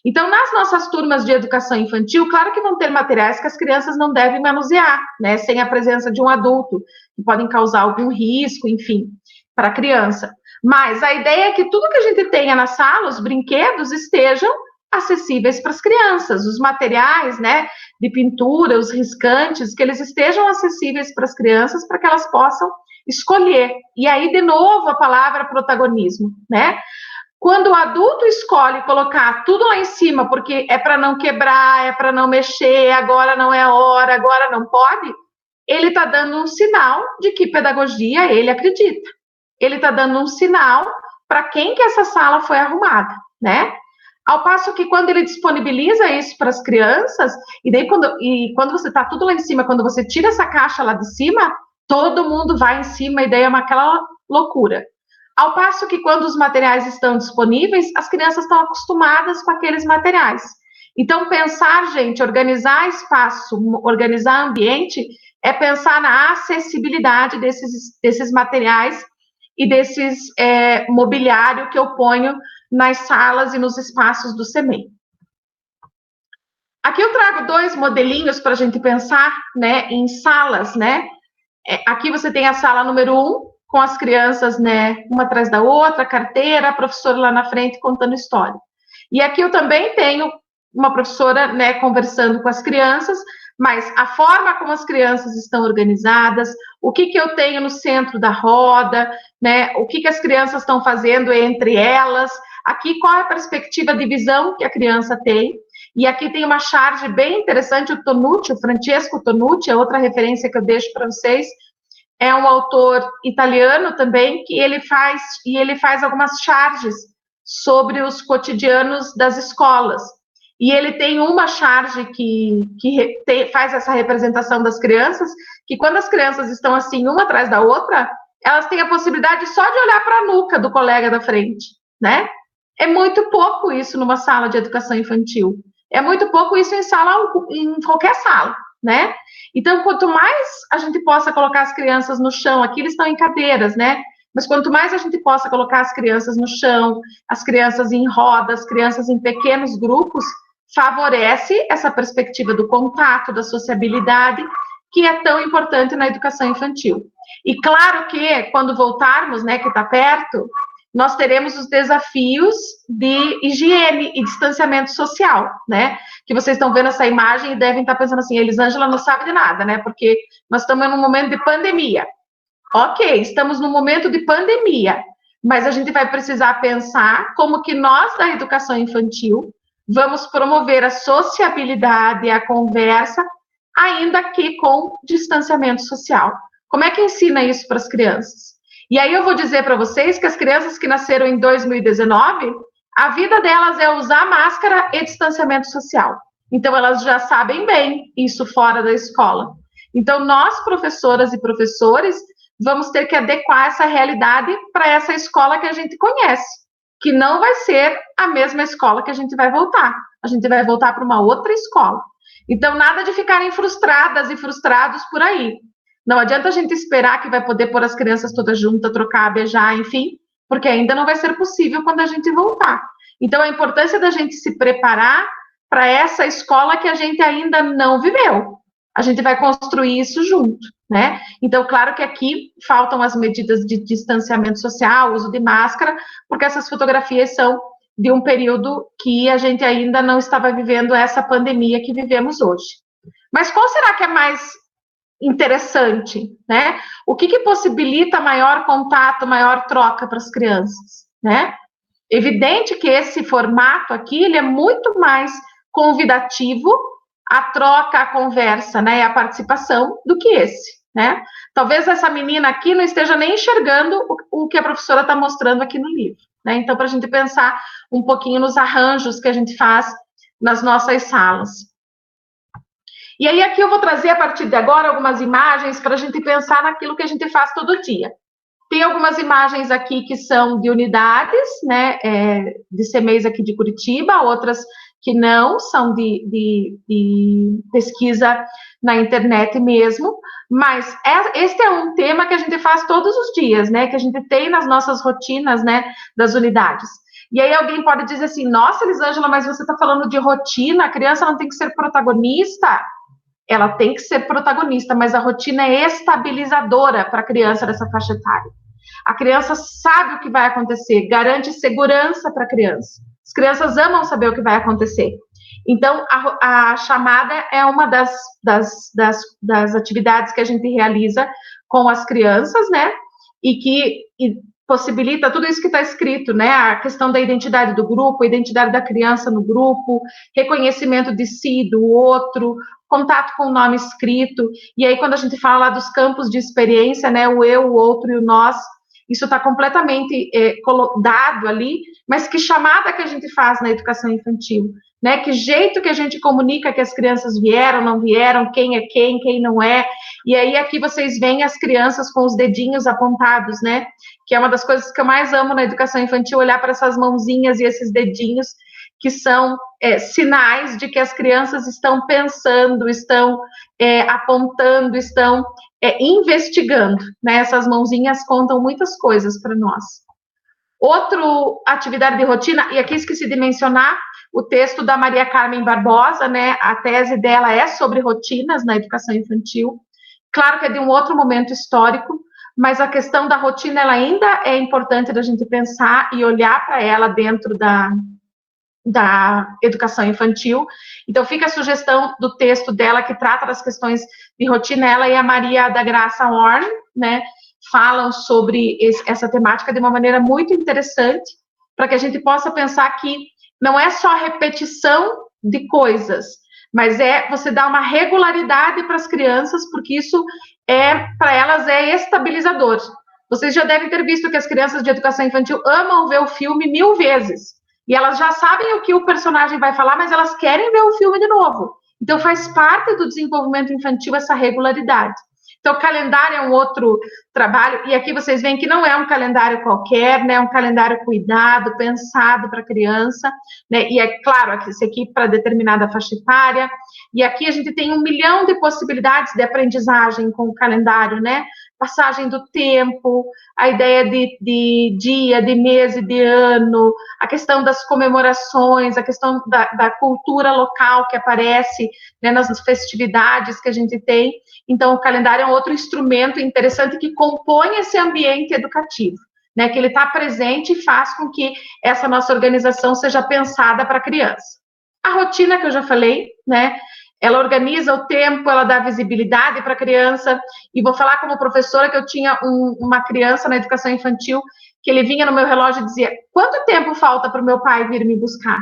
Então, nas nossas turmas de educação infantil, claro que vão ter materiais que as crianças não devem manusear, né, sem a presença de um adulto, que podem causar algum risco, enfim, para a criança. Mas a ideia é que tudo que a gente tenha na sala, os brinquedos, estejam acessíveis para as crianças, os materiais, né, de pintura, os riscantes, que eles estejam acessíveis para as crianças, para que elas possam escolher. E aí, de novo, a palavra protagonismo, né? Quando o adulto escolhe colocar tudo lá em cima, porque é para não quebrar, é para não mexer, agora não é hora, agora não pode, ele está dando um sinal de que pedagogia ele acredita. Ele está dando um sinal para quem que essa sala foi arrumada, né? Ao passo que quando ele disponibiliza isso para as crianças, e daí quando você está tudo lá em cima, quando você tira essa caixa lá de cima, todo mundo vai em cima, e daí é aquela loucura. Ao passo que quando os materiais estão disponíveis, as crianças estão acostumadas com aqueles materiais. Então, pensar, gente, organizar espaço, organizar ambiente, é pensar na acessibilidade desses materiais e desses mobiliário que eu ponho nas salas e nos espaços do CMEI. Aqui eu trago 2 modelinhos para a gente pensar, né, em salas, né? Aqui você tem a sala número 1, com as crianças, né, uma atrás da outra, carteira, a professora lá na frente contando história. E aqui eu também tenho uma professora, né, conversando com as crianças, mas a forma como as crianças estão organizadas, o que eu tenho no centro da roda, né, o que as crianças estão fazendo entre elas, aqui qual é a perspectiva de visão que a criança tem, e aqui tem uma charge bem interessante, o Tonucci, o Francesco Tonucci, é outra referência que eu deixo para vocês, é um autor italiano também, que ele faz algumas charges sobre os cotidianos das escolas. E ele tem uma charge que faz essa representação das crianças, que quando as crianças estão assim, uma atrás da outra, elas têm a possibilidade só de olhar para a nuca do colega da frente, né? É muito pouco isso numa sala de educação infantil. É muito pouco isso em qualquer sala, né? Então, quanto mais a gente possa colocar as crianças no chão, aqui eles estão em cadeiras, né? Mas quanto mais a gente possa colocar as crianças no chão, as crianças em rodas, as crianças em pequenos grupos, favorece essa perspectiva do contato, da sociabilidade, que é tão importante na educação infantil. E claro que, quando voltarmos, né, que está perto, nós teremos os desafios de higiene e distanciamento social, né? Que vocês estão vendo essa imagem e devem estar pensando assim, Elisângela não sabe de nada, né? Porque nós estamos num momento de pandemia. Ok, estamos num momento de pandemia, mas a gente vai precisar pensar como que nós, da educação infantil, vamos promover a sociabilidade, a conversa, ainda que com distanciamento social. Como é que ensina isso para as crianças? E aí eu vou dizer para vocês que as crianças que nasceram em 2019, a vida delas é usar máscara e distanciamento social. Então, elas já sabem bem isso fora da escola. Então, nós, professoras e professores, vamos ter que adequar essa realidade para essa escola que a gente conhece, que não vai ser a mesma escola que a gente vai voltar. A gente vai voltar para uma outra escola. Então, nada de ficarem frustradas e frustrados por aí. Não adianta a gente esperar que vai poder pôr as crianças todas juntas, trocar, beijar, enfim, porque ainda não vai ser possível quando a gente voltar. Então, a importância da gente se preparar para essa escola que a gente ainda não viveu. A gente vai construir isso junto, né? Então, claro que aqui faltam as medidas de distanciamento social, uso de máscara, porque essas fotografias são de um período que a gente ainda não estava vivendo essa pandemia que vivemos hoje. Mas qual será que é mais interessante, né? O que possibilita maior contato, maior troca para as crianças, né? Evidente que esse formato aqui, ele é muito mais convidativo à troca, à conversa, né, e à participação do que esse, né? Talvez essa menina aqui não esteja nem enxergando o que a professora está mostrando aqui no livro, né? Então, para a gente pensar um pouquinho nos arranjos que a gente faz nas nossas salas. E aí aqui eu vou trazer a partir de agora algumas imagens para a gente pensar naquilo que a gente faz todo dia. Tem algumas imagens aqui que são de unidades, né, de CMEs aqui de Curitiba, outras que não, são de pesquisa na internet mesmo, mas este é um tema que a gente faz todos os dias, né, que a gente tem nas nossas rotinas, né, das unidades. E aí alguém pode dizer assim, nossa, Elisângela, mas você está falando de rotina, a criança não tem que ser protagonista? Ela tem que ser protagonista, mas a rotina é estabilizadora para a criança dessa faixa etária. A criança sabe o que vai acontecer, garante segurança para a criança. As crianças amam saber o que vai acontecer. Então, a chamada é uma das atividades que a gente realiza com as crianças, né? E que possibilita tudo isso que está escrito, né? A questão da identidade do grupo, a identidade da criança no grupo, reconhecimento de si, do outro, contato com o nome escrito. E aí, quando a gente fala lá dos campos de experiência, né? O eu, o outro e o nós, isso está completamente dado ali, mas que chamada que a gente faz na educação infantil, né? Que jeito que a gente comunica que as crianças vieram, não vieram, quem é quem não é. E aí aqui vocês veem as crianças com os dedinhos apontados, né? Que é uma das coisas que eu mais amo na educação infantil, olhar para essas mãozinhas e esses dedinhos, que são sinais de que as crianças estão pensando, estão apontando, estão investigando, né? Essas mãozinhas contam muitas coisas para nós. Outra atividade de rotina, e aqui esqueci de mencionar, o texto da Maria Carmen Barbosa, né? A tese dela é sobre rotinas na educação infantil. Claro que é de um outro momento histórico, mas a questão da rotina, ela ainda é importante da gente pensar e olhar para ela dentro da educação infantil. Então, fica a sugestão do texto dela, que trata das questões de rotina. Ela e a Maria da Graça Horn, né, falam sobre essa temática de uma maneira muito interessante, para que a gente possa pensar que não é só repetição de coisas, mas você dar uma regularidade para as crianças, porque isso para elas é estabilizador. Vocês já devem ter visto que as crianças de educação infantil amam ver o filme 1000 vezes. E elas já sabem o que o personagem vai falar, mas elas querem ver o filme de novo. Então, faz parte do desenvolvimento infantil essa regularidade. Então, o calendário é um outro trabalho, e aqui vocês veem que não é um calendário qualquer, né? É um calendário cuidado, pensado para a criança, né? E é claro, esse aqui para determinada faixa etária, e aqui a gente tem 1 milhão de possibilidades de aprendizagem com o calendário, né? Passagem do tempo, a ideia de dia, de mês e de ano, a questão das comemorações, a questão da cultura local que aparece, né, nas festividades que a gente tem. Então, o calendário é um outro instrumento interessante que compõe esse ambiente educativo, né, que ele está presente e faz com que essa nossa organização seja pensada para a criança. A rotina que eu já falei, né, ela organiza o tempo, ela dá visibilidade para a criança, e vou falar como professora que eu tinha uma criança na educação infantil, que ele vinha no meu relógio e dizia, quanto tempo falta para o meu pai vir me buscar?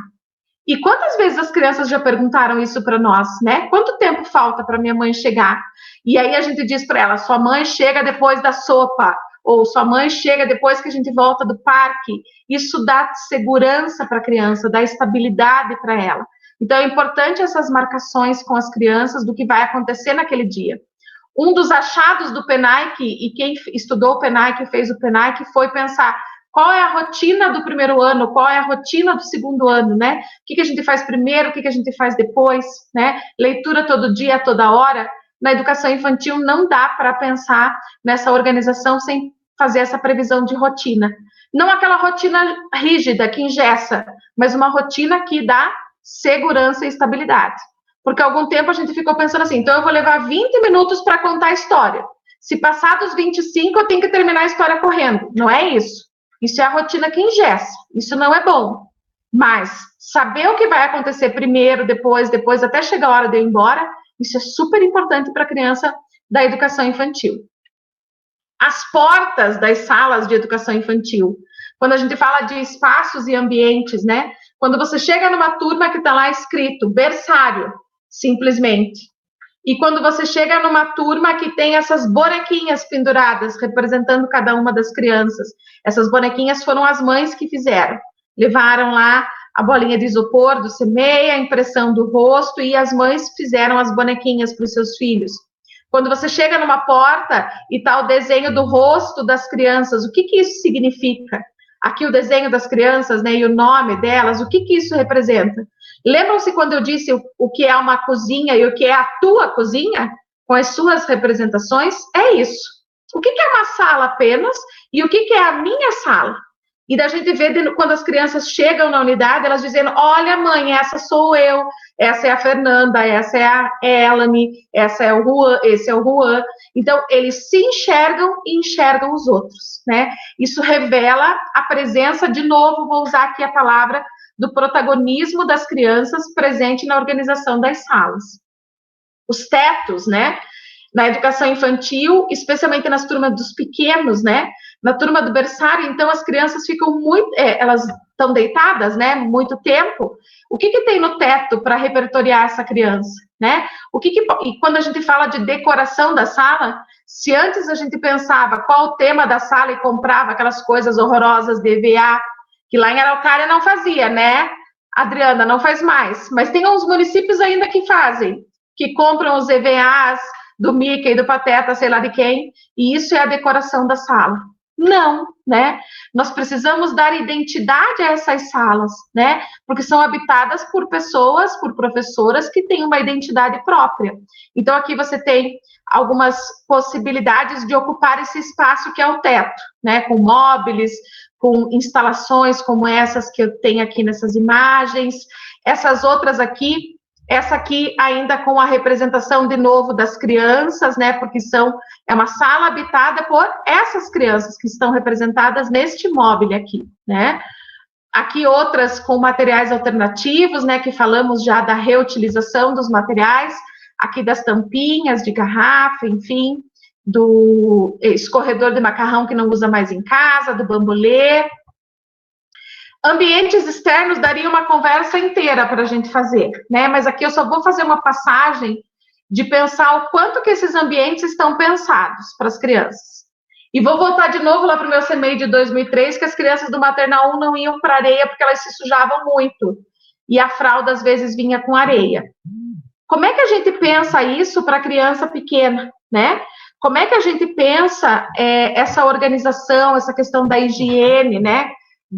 E quantas vezes as crianças já perguntaram isso para nós, né? Quanto tempo falta para minha mãe chegar? E aí a gente diz para ela, sua mãe chega depois da sopa, ou sua mãe chega depois que a gente volta do parque. Isso dá segurança para a criança, dá estabilidade para ela. Então, é importante essas marcações com as crianças do que vai acontecer naquele dia. Um dos achados do PENAIC, e quem estudou o PENAIC, fez o PENAIC, foi pensar qual é a rotina do primeiro ano, qual é a rotina do segundo ano, né? O que a gente faz primeiro, o que a gente faz depois, né? Leitura todo dia, toda hora. Na educação infantil não dá para pensar nessa organização sem fazer essa previsão de rotina. Não aquela rotina rígida, que engessa, mas uma rotina que dá segurança e estabilidade. Porque há algum tempo a gente ficou pensando assim, então eu vou levar 20 minutos para contar a história. Se passar dos 25, eu tenho que terminar a história correndo. Não é isso. Isso é a rotina que engessa. Isso não é bom. Mas saber o que vai acontecer primeiro, depois, até chegar a hora de eu ir embora, isso é super importante para a criança da educação infantil. As portas das salas de educação infantil. Quando a gente fala de espaços e ambientes, né? Quando você chega numa turma que está lá escrito berçário, simplesmente. E quando você chega numa turma que tem essas bonequinhas penduradas, representando cada uma das crianças. Essas bonequinhas foram as mães que fizeram. Levaram lá a bolinha de isopor do semeia, a impressão do rosto, e as mães fizeram as bonequinhas para os seus filhos. Quando você chega numa porta e está o desenho do rosto das crianças, o que isso significa? Aqui o desenho das crianças, né, e o nome delas, o que isso representa? Lembram-se quando eu disse o que é uma cozinha e o que é a tua cozinha? Com as suas representações? É isso. O que é uma sala apenas e o que é a minha sala? E da gente ver quando as crianças chegam na unidade, elas dizendo, olha mãe, essa sou eu, essa é a Fernanda, essa é a Elane, esse é o Juan. Então, eles se enxergam e enxergam os outros, né? Isso revela a presença, de novo, vou usar aqui a palavra, do protagonismo das crianças presente na organização das salas. Os tetos, né? Na educação infantil, especialmente nas turmas dos pequenos, né? Na turma do berçário, então, as crianças ficam elas estão deitadas, né? Muito tempo. O que tem no teto para repertoriar essa criança, né? E quando a gente fala de decoração da sala, se antes a gente pensava qual o tema da sala e comprava aquelas coisas horrorosas de EVA, que lá em Araucária não fazia, né? Adriana, não faz mais. Mas tem uns municípios ainda que fazem, que compram os EVAs do Mickey, do Pateta, sei lá de quem, e isso é a decoração da sala. Não, né? Nós precisamos dar identidade a essas salas, né? Porque são habitadas por pessoas, por professoras que têm uma identidade própria. Então, aqui você tem algumas possibilidades de ocupar esse espaço que é o teto, né? Com móveis, com instalações como essas que eu tenho aqui nessas imagens, essas outras aqui, essa aqui ainda com a representação de novo das crianças, né, porque é uma sala habitada por essas crianças que estão representadas neste móvel aqui, né. Aqui outras com materiais alternativos, né, que falamos já da reutilização dos materiais, aqui das tampinhas de garrafa, enfim, do escorredor de macarrão que não usa mais em casa, do bambolê. Ambientes externos daria uma conversa inteira para a gente fazer, né? Mas aqui eu só vou fazer uma passagem de pensar o quanto que esses ambientes estão pensados para as crianças. E vou voltar de novo lá para o meu CMEI de 2003, que as crianças do Maternal 1 não iam para areia porque elas se sujavam muito. E a fralda, às vezes, vinha com areia. Como é que a gente pensa isso para a criança pequena, né? Como é que a gente pensa essa organização, essa questão da higiene, né?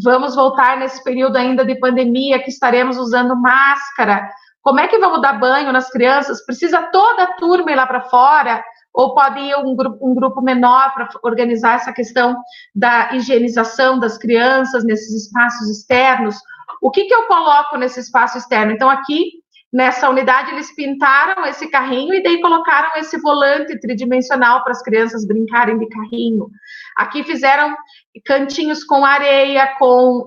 Vamos voltar nesse período ainda de pandemia, que estaremos usando máscara. Como é que vamos dar banho nas crianças? Precisa toda a turma ir lá para fora? Ou pode ir um grupo menor para organizar essa questão da higienização das crianças nesses espaços externos? O que eu coloco nesse espaço externo? Então, aqui, nessa unidade, eles pintaram esse carrinho e daí colocaram esse volante tridimensional para as crianças brincarem de carrinho. Aqui fizeram cantinhos com areia, com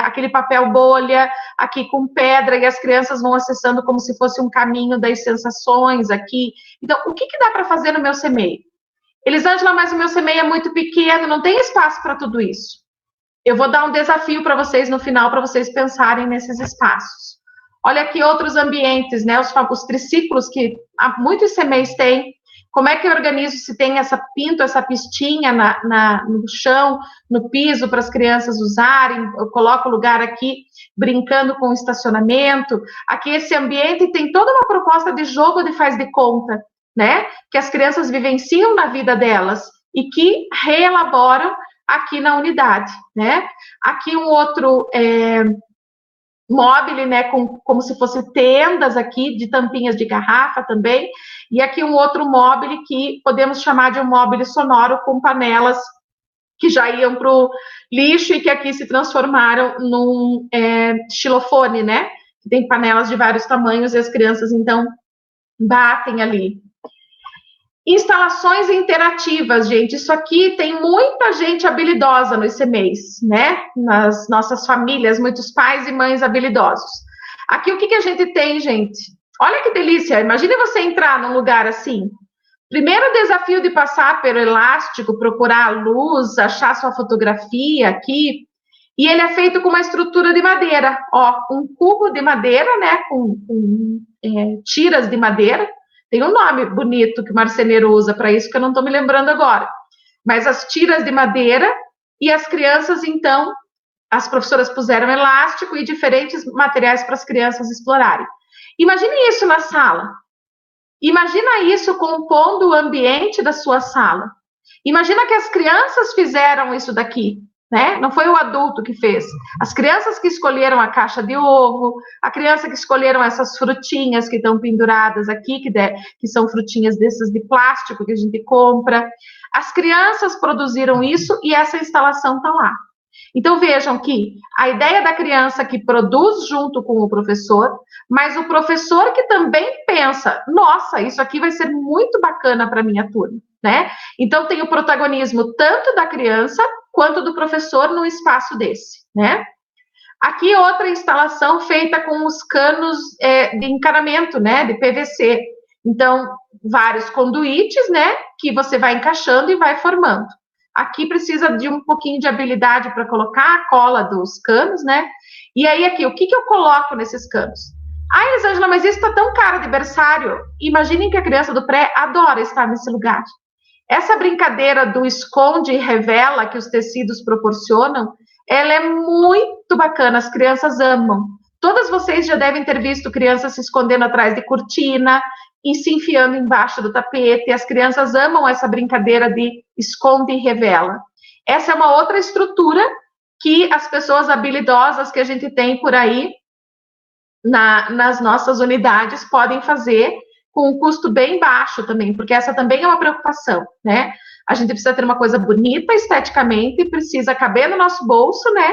aquele papel bolha, aqui com pedra, e as crianças vão acessando como se fosse um caminho das sensações aqui. Então, o que dá para fazer no meu CMEI? Elisângela, mas o meu CMEI é muito pequeno, não tem espaço para tudo isso. Eu vou dar um desafio para vocês no final, para vocês pensarem nesses espaços. Olha aqui outros ambientes, né? Os triciclos que muitos CMEIs têm. Como é que eu organizo se tem essa pistinha no chão, no piso, para as crianças usarem? Eu coloco o lugar aqui, brincando com o estacionamento. Aqui esse ambiente tem toda uma proposta de jogo de faz de conta, né? Que as crianças vivenciam na vida delas e que reelaboram aqui na unidade, né? Aqui um outro móvel, né, como se fosse tendas aqui, de tampinhas de garrafa também, e aqui um outro móvel que podemos chamar de um móvel sonoro com panelas que já iam para o lixo e que aqui se transformaram num xilofone, né, que tem panelas de vários tamanhos e as crianças, então, batem ali. Instalações interativas, gente. Isso aqui tem muita gente habilidosa nos CMEs, né? Nas nossas famílias, muitos pais e mães habilidosos. Aqui o que a gente tem, gente? Olha que delícia. Imagine você entrar num lugar assim. Primeiro desafio de passar pelo elástico, procurar a luz, achar sua fotografia aqui. E ele é feito com uma estrutura de madeira. Ó, um cubo de madeira, né? Com tiras de madeira. Tem um nome bonito que o marceneiro usa para isso, que eu não estou me lembrando agora. Mas as tiras de madeira e as crianças, então, as professoras puseram elástico e diferentes materiais para as crianças explorarem. Imagine isso na sala. Imagina isso compondo o ambiente da sua sala. Imagina que as crianças fizeram isso daqui, né? Não foi o adulto que fez. As crianças que escolheram a caixa de ovo, a criança que escolheram essas frutinhas que estão penduradas aqui, que são frutinhas dessas de plástico que a gente compra. As crianças produziram isso e essa instalação está lá. Então vejam que a ideia da criança que produz junto com o professor, mas o professor que também pensa, nossa, isso aqui vai ser muito bacana para a minha turma, né? Então tem o protagonismo tanto da criança quanto do professor num espaço desse, né? Aqui outra instalação feita com os canos de encanamento, né, de PVC. Então, vários conduítes, né, que você vai encaixando e vai formando. Aqui precisa de um pouquinho de habilidade para colocar a cola dos canos, né? E aí aqui, o que eu coloco nesses canos? Ai, Elisângela, mas isso está tão caro de berçário. Imaginem que a criança do pré adora estar nesse lugar. Essa brincadeira do esconde e revela que os tecidos proporcionam, ela é muito bacana, as crianças amam. Todas vocês já devem ter visto crianças se escondendo atrás de cortina e se enfiando embaixo do tapete. As crianças amam essa brincadeira de esconde e revela. Essa é uma outra estrutura que as pessoas habilidosas que a gente tem por aí nas nossas unidades podem fazer com um custo bem baixo também, porque essa também é uma preocupação, né? A gente precisa ter uma coisa bonita esteticamente e precisa caber no nosso bolso, né?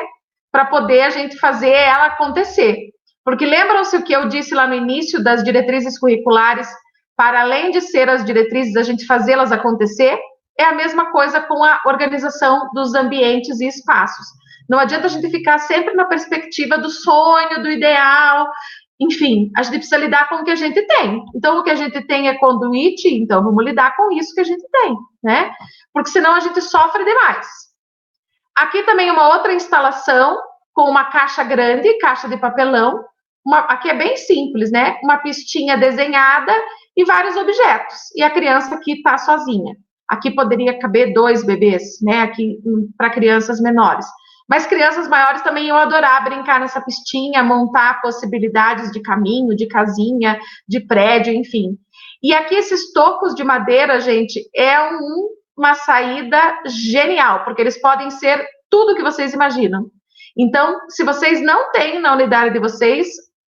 Para poder a gente fazer ela acontecer. Porque lembram-se o que eu disse lá no início das diretrizes curriculares, para além de ser as diretrizes, a gente fazê-las acontecer? É a mesma coisa com a organização dos ambientes e espaços. Não adianta a gente ficar sempre na perspectiva do sonho, do ideal. Enfim, a gente precisa lidar com o que a gente tem. Então, o que a gente tem é conduíte, então vamos lidar com isso que a gente tem, né? Porque senão a gente sofre demais. Aqui também uma outra instalação com uma caixa grande, caixa de papelão. Aqui é bem simples, né? Uma pistinha desenhada e vários objetos. E a criança aqui está sozinha. Aqui poderia caber 2 bebês, né? Aqui para crianças menores. Mas crianças maiores também iam adorar brincar nessa pistinha, montar possibilidades de caminho, de casinha, de prédio, enfim. E aqui esses tocos de madeira, gente, é uma saída genial, porque eles podem ser tudo que vocês imaginam. Então, se vocês não têm na unidade de vocês,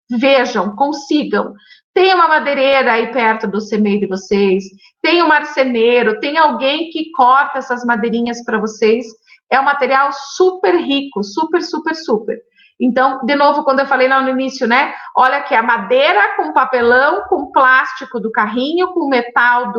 vejam, consigam. Tem uma madeireira aí perto do CMEI de vocês, tem um marceneiro, tem alguém que corta essas madeirinhas para vocês. É um material super rico, super, super, super. Então, de novo, quando eu falei lá no início, né? Olha aqui, a madeira com papelão, com plástico do carrinho, com metal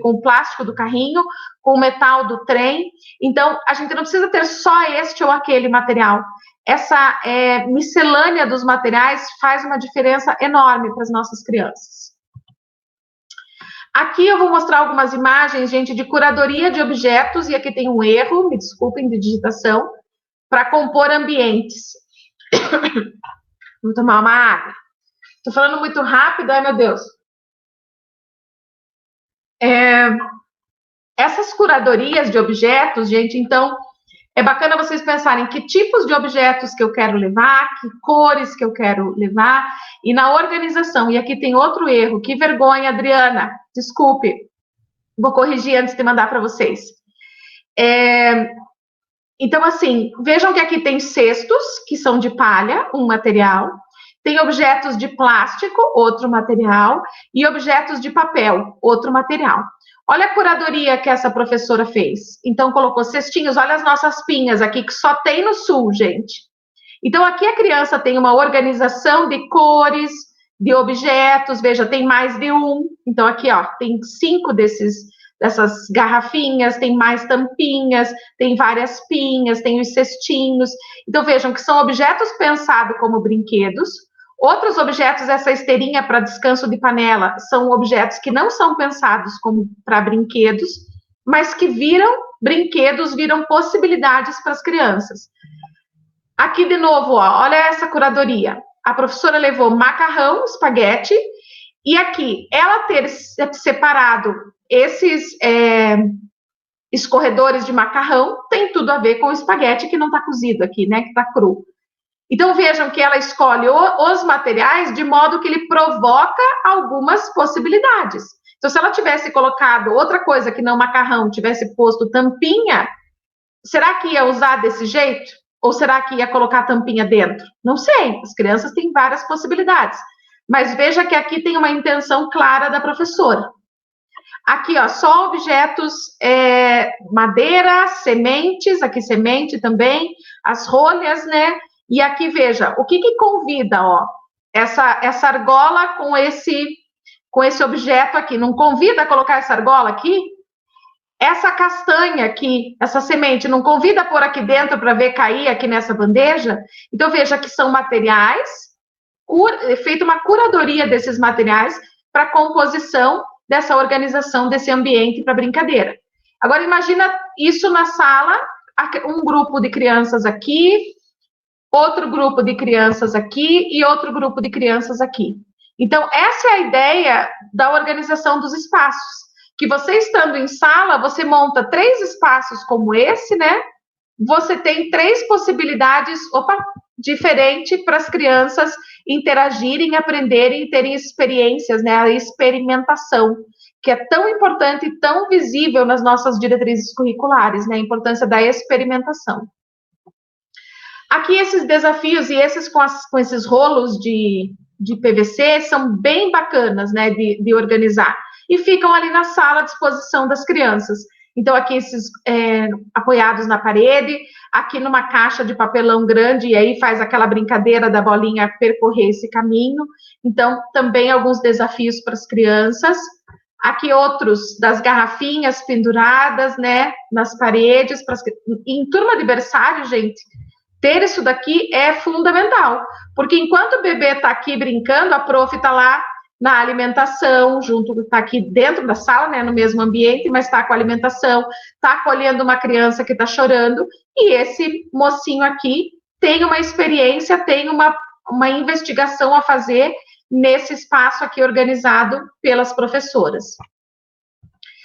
com plástico do carrinho, com metal do trem. Então, a gente não precisa ter só este ou aquele material. Essa miscelânea dos materiais faz uma diferença enorme para as nossas crianças. Aqui eu vou mostrar algumas imagens, gente, de curadoria de objetos, e aqui tem um erro, me desculpem, de digitação, para compor ambientes. Vou tomar uma água. Estou falando muito rápido, ai meu Deus. Essas curadorias de objetos, gente, então, é bacana vocês pensarem que tipos de objetos que eu quero levar, que cores que eu quero levar, e na organização. E aqui tem outro erro, que vergonha, Adriana, desculpe, vou corrigir antes de mandar para vocês. Então, assim, vejam que aqui tem cestos, que são de palha, um material, tem objetos de plástico, outro material, e objetos de papel, outro material. Olha a curadoria que essa professora fez. Então, colocou cestinhos, olha as nossas pinhas aqui, que só tem no sul, gente. Então, aqui a criança tem uma organização de cores, de objetos, veja, tem mais de um. Então, aqui, ó, tem 5 dessas garrafinhas, tem mais tampinhas, tem várias pinhas, tem os cestinhos. Então, vejam que são objetos pensados como brinquedos. Outros objetos, essa esteirinha para descanso de panela, são objetos que não são pensados como para brinquedos, mas que viram brinquedos, viram possibilidades para as crianças. Aqui, de novo, ó, olha essa curadoria. A professora levou macarrão, espaguete, e aqui, ela ter separado esses escorredores de macarrão tem tudo a ver com o espaguete que não está cozido aqui, né, que está cru. Então, vejam que ela escolhe os materiais de modo que ele provoca algumas possibilidades. Então, se ela tivesse colocado outra coisa que não macarrão, tivesse posto tampinha, será que ia usar desse jeito? Ou será que ia colocar a tampinha dentro? Não sei, as crianças têm várias possibilidades. Mas veja que aqui tem uma intenção clara da professora. Aqui, ó, só objetos, madeira, sementes, aqui semente também, as rolhas, né? E aqui, veja, o que convida, ó, essa argola com esse objeto aqui. Não convida a colocar essa argola aqui? Essa castanha aqui, essa semente, não convida a pôr aqui dentro para ver cair aqui nessa bandeja? Então, veja que são materiais, feita uma curadoria desses materiais para a composição dessa organização, desse ambiente para brincadeira. Agora, imagina isso na sala, um grupo de crianças aqui, outro grupo de crianças aqui e outro grupo de crianças aqui. Então, essa é a ideia da organização dos espaços. Que você estando em sala, você monta 3 espaços como esse, né? Você tem 3 possibilidades, diferentes para as crianças interagirem, aprenderem, terem experiências, né? A experimentação, que é tão importante e tão visível nas nossas diretrizes curriculares, né? A importância da experimentação. Aqui esses desafios e esses com esses rolos de PVC são bem bacanas, né? De organizar. E ficam ali na sala à disposição das crianças. Então, aqui esses apoiados na parede, aqui numa caixa de papelão grande, e aí faz aquela brincadeira da bolinha percorrer esse caminho. Então, também alguns desafios para as crianças. Aqui outros das garrafinhas penduradas, né, nas paredes. Em turma de berçário, gente, ter isso daqui é fundamental. Porque enquanto o bebê está aqui brincando, a prof está lá na alimentação, está aqui dentro da sala, né, no mesmo ambiente, mas está com a alimentação, está acolhendo uma criança que está chorando, e esse mocinho aqui tem uma experiência, tem uma investigação a fazer nesse espaço aqui organizado pelas professoras.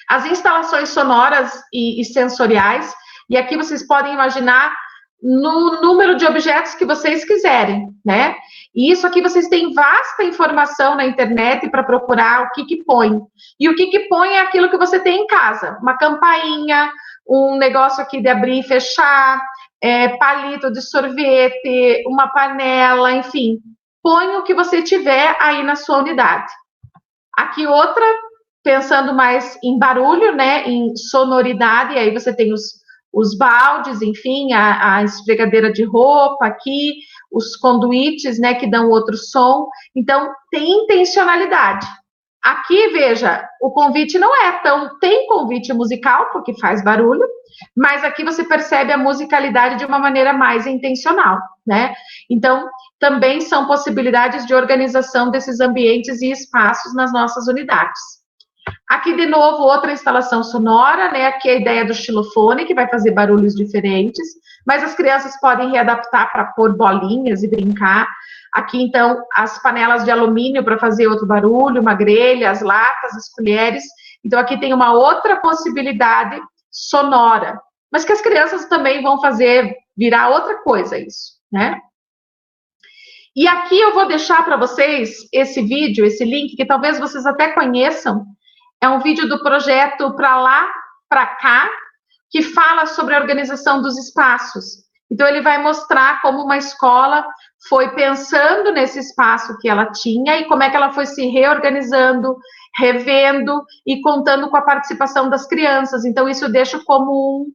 As instalações sonoras e sensoriais, e aqui vocês podem imaginar no número de objetos que vocês quiserem, né? E isso aqui vocês têm vasta informação na internet para procurar o que põe. E o que põe é aquilo que você tem em casa. Uma campainha, um negócio aqui de abrir e fechar, palito de sorvete, uma panela, enfim. Põe o que você tiver aí na sua unidade. Aqui outra, pensando mais em barulho, né? Em sonoridade, e aí você tem os baldes, enfim, a esfregadeira de roupa aqui, os conduítes, né, que dão outro som. Então, tem intencionalidade. Aqui, veja, o convite não é tão... Tem convite musical, porque faz barulho, mas aqui você percebe a musicalidade de uma maneira mais intencional, né? Então, também são possibilidades de organização desses ambientes e espaços nas nossas unidades. Aqui, de novo, outra instalação sonora, né? Aqui a ideia do xilofone, que vai fazer barulhos diferentes, mas as crianças podem readaptar para pôr bolinhas e brincar. Aqui, então, as panelas de alumínio para fazer outro barulho, uma grelha, as latas, as colheres. Então, aqui tem uma outra possibilidade sonora, mas que as crianças também vão fazer virar outra coisa isso, né? E aqui eu vou deixar para vocês esse vídeo, esse link, que talvez vocês até conheçam. É um vídeo do projeto Pra Lá, Pra Cá, que fala sobre a organização dos espaços. Então, ele vai mostrar como uma escola foi pensando nesse espaço que ela tinha e como é que ela foi se reorganizando, revendo e contando com a participação das crianças. Então, isso eu deixo como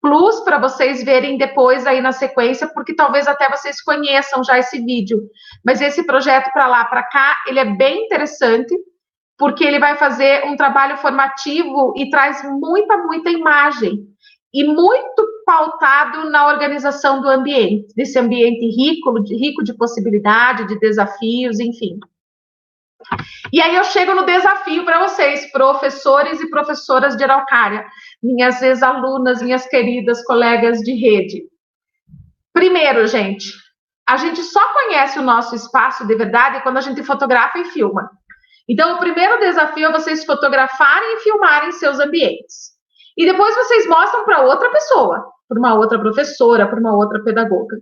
plus para vocês verem depois aí na sequência, porque talvez até vocês conheçam já esse vídeo. Mas esse projeto para lá, para cá, ele é bem interessante, porque ele vai fazer um trabalho formativo e traz muita imagem. E muito pautado na organização do ambiente, desse ambiente rico de possibilidade, de desafios, enfim. E aí eu chego no desafio para vocês, professores e professoras de Araucária, minhas ex-alunas, minhas queridas colegas de rede. Primeiro, gente, a gente só conhece o nosso espaço de verdade quando a gente fotografa e filma. Então, o primeiro desafio é vocês fotografarem e filmarem seus ambientes. E depois vocês mostram para outra pessoa, para uma outra professora, para uma outra pedagoga.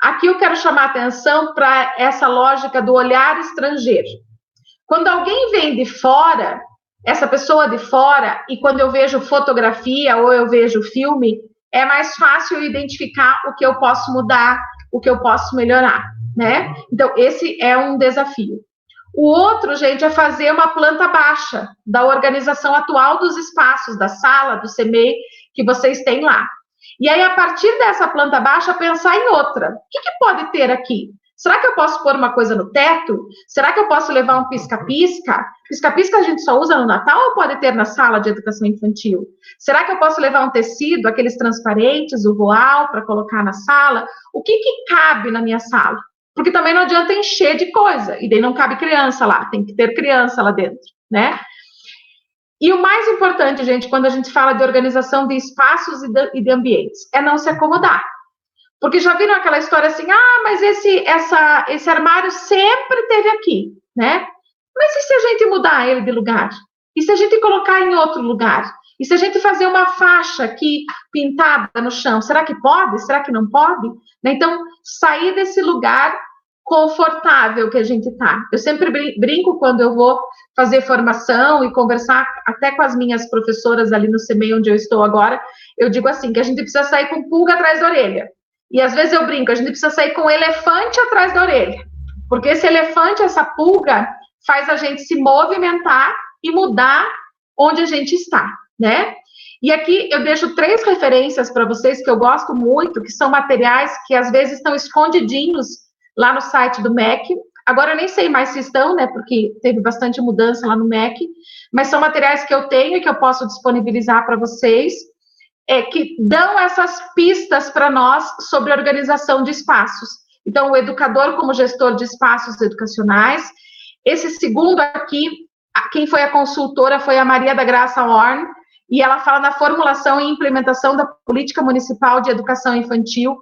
Aqui eu quero chamar a atenção para essa lógica do olhar estrangeiro. Quando alguém vem de fora, essa pessoa de fora, e quando eu vejo fotografia ou eu vejo filme, é mais fácil identificar o que eu posso mudar, o que eu posso melhorar, né? Então, esse é um desafio. O outro, gente, é fazer uma planta baixa da organização atual dos espaços, da sala, do CMEI, que vocês têm lá. E aí, a partir dessa planta baixa, pensar em outra. O que pode ter aqui? Será que eu posso pôr uma coisa no teto? Será que eu posso levar um pisca-pisca? Pisca-pisca a gente só usa no Natal ou pode ter na sala de educação infantil? Será que eu posso levar um tecido, aqueles transparentes, o voal, para colocar na sala? O que cabe na minha sala? Porque também não adianta encher de coisa, e daí não cabe criança lá, tem que ter criança lá dentro, né? E o mais importante, gente, quando a gente fala de organização de espaços e de ambientes, é não se acomodar. Porque já viram aquela história assim, mas esse armário sempre teve aqui, né? Mas e se a gente mudar ele de lugar? E se a gente colocar em outro lugar? E se a gente fazer uma faixa aqui pintada no chão? Será que pode? Será que não pode? Então, sair desse lugar confortável que a gente está. Eu sempre brinco quando eu vou fazer formação e conversar até com as minhas professoras ali no CMEI, onde eu estou agora, eu digo assim, que a gente precisa sair com pulga atrás da orelha. E às vezes eu brinco, a gente precisa sair com um elefante atrás da orelha. Porque esse elefante, essa pulga, faz a gente se movimentar e mudar onde a gente está, né? E aqui eu deixo 3 referências para vocês que eu gosto muito, que são materiais que às vezes estão escondidinhos lá no site do MEC. Agora eu nem sei mais se estão, né? Porque teve bastante mudança lá no MEC. Mas são materiais que eu tenho e que eu posso disponibilizar para vocês, que dão essas pistas para nós sobre a organização de espaços. Então, o educador como gestor de espaços educacionais. Esse segundo aqui, quem foi a consultora foi a Maria da Graça Horn, e ela fala na formulação e implementação da política municipal de educação infantil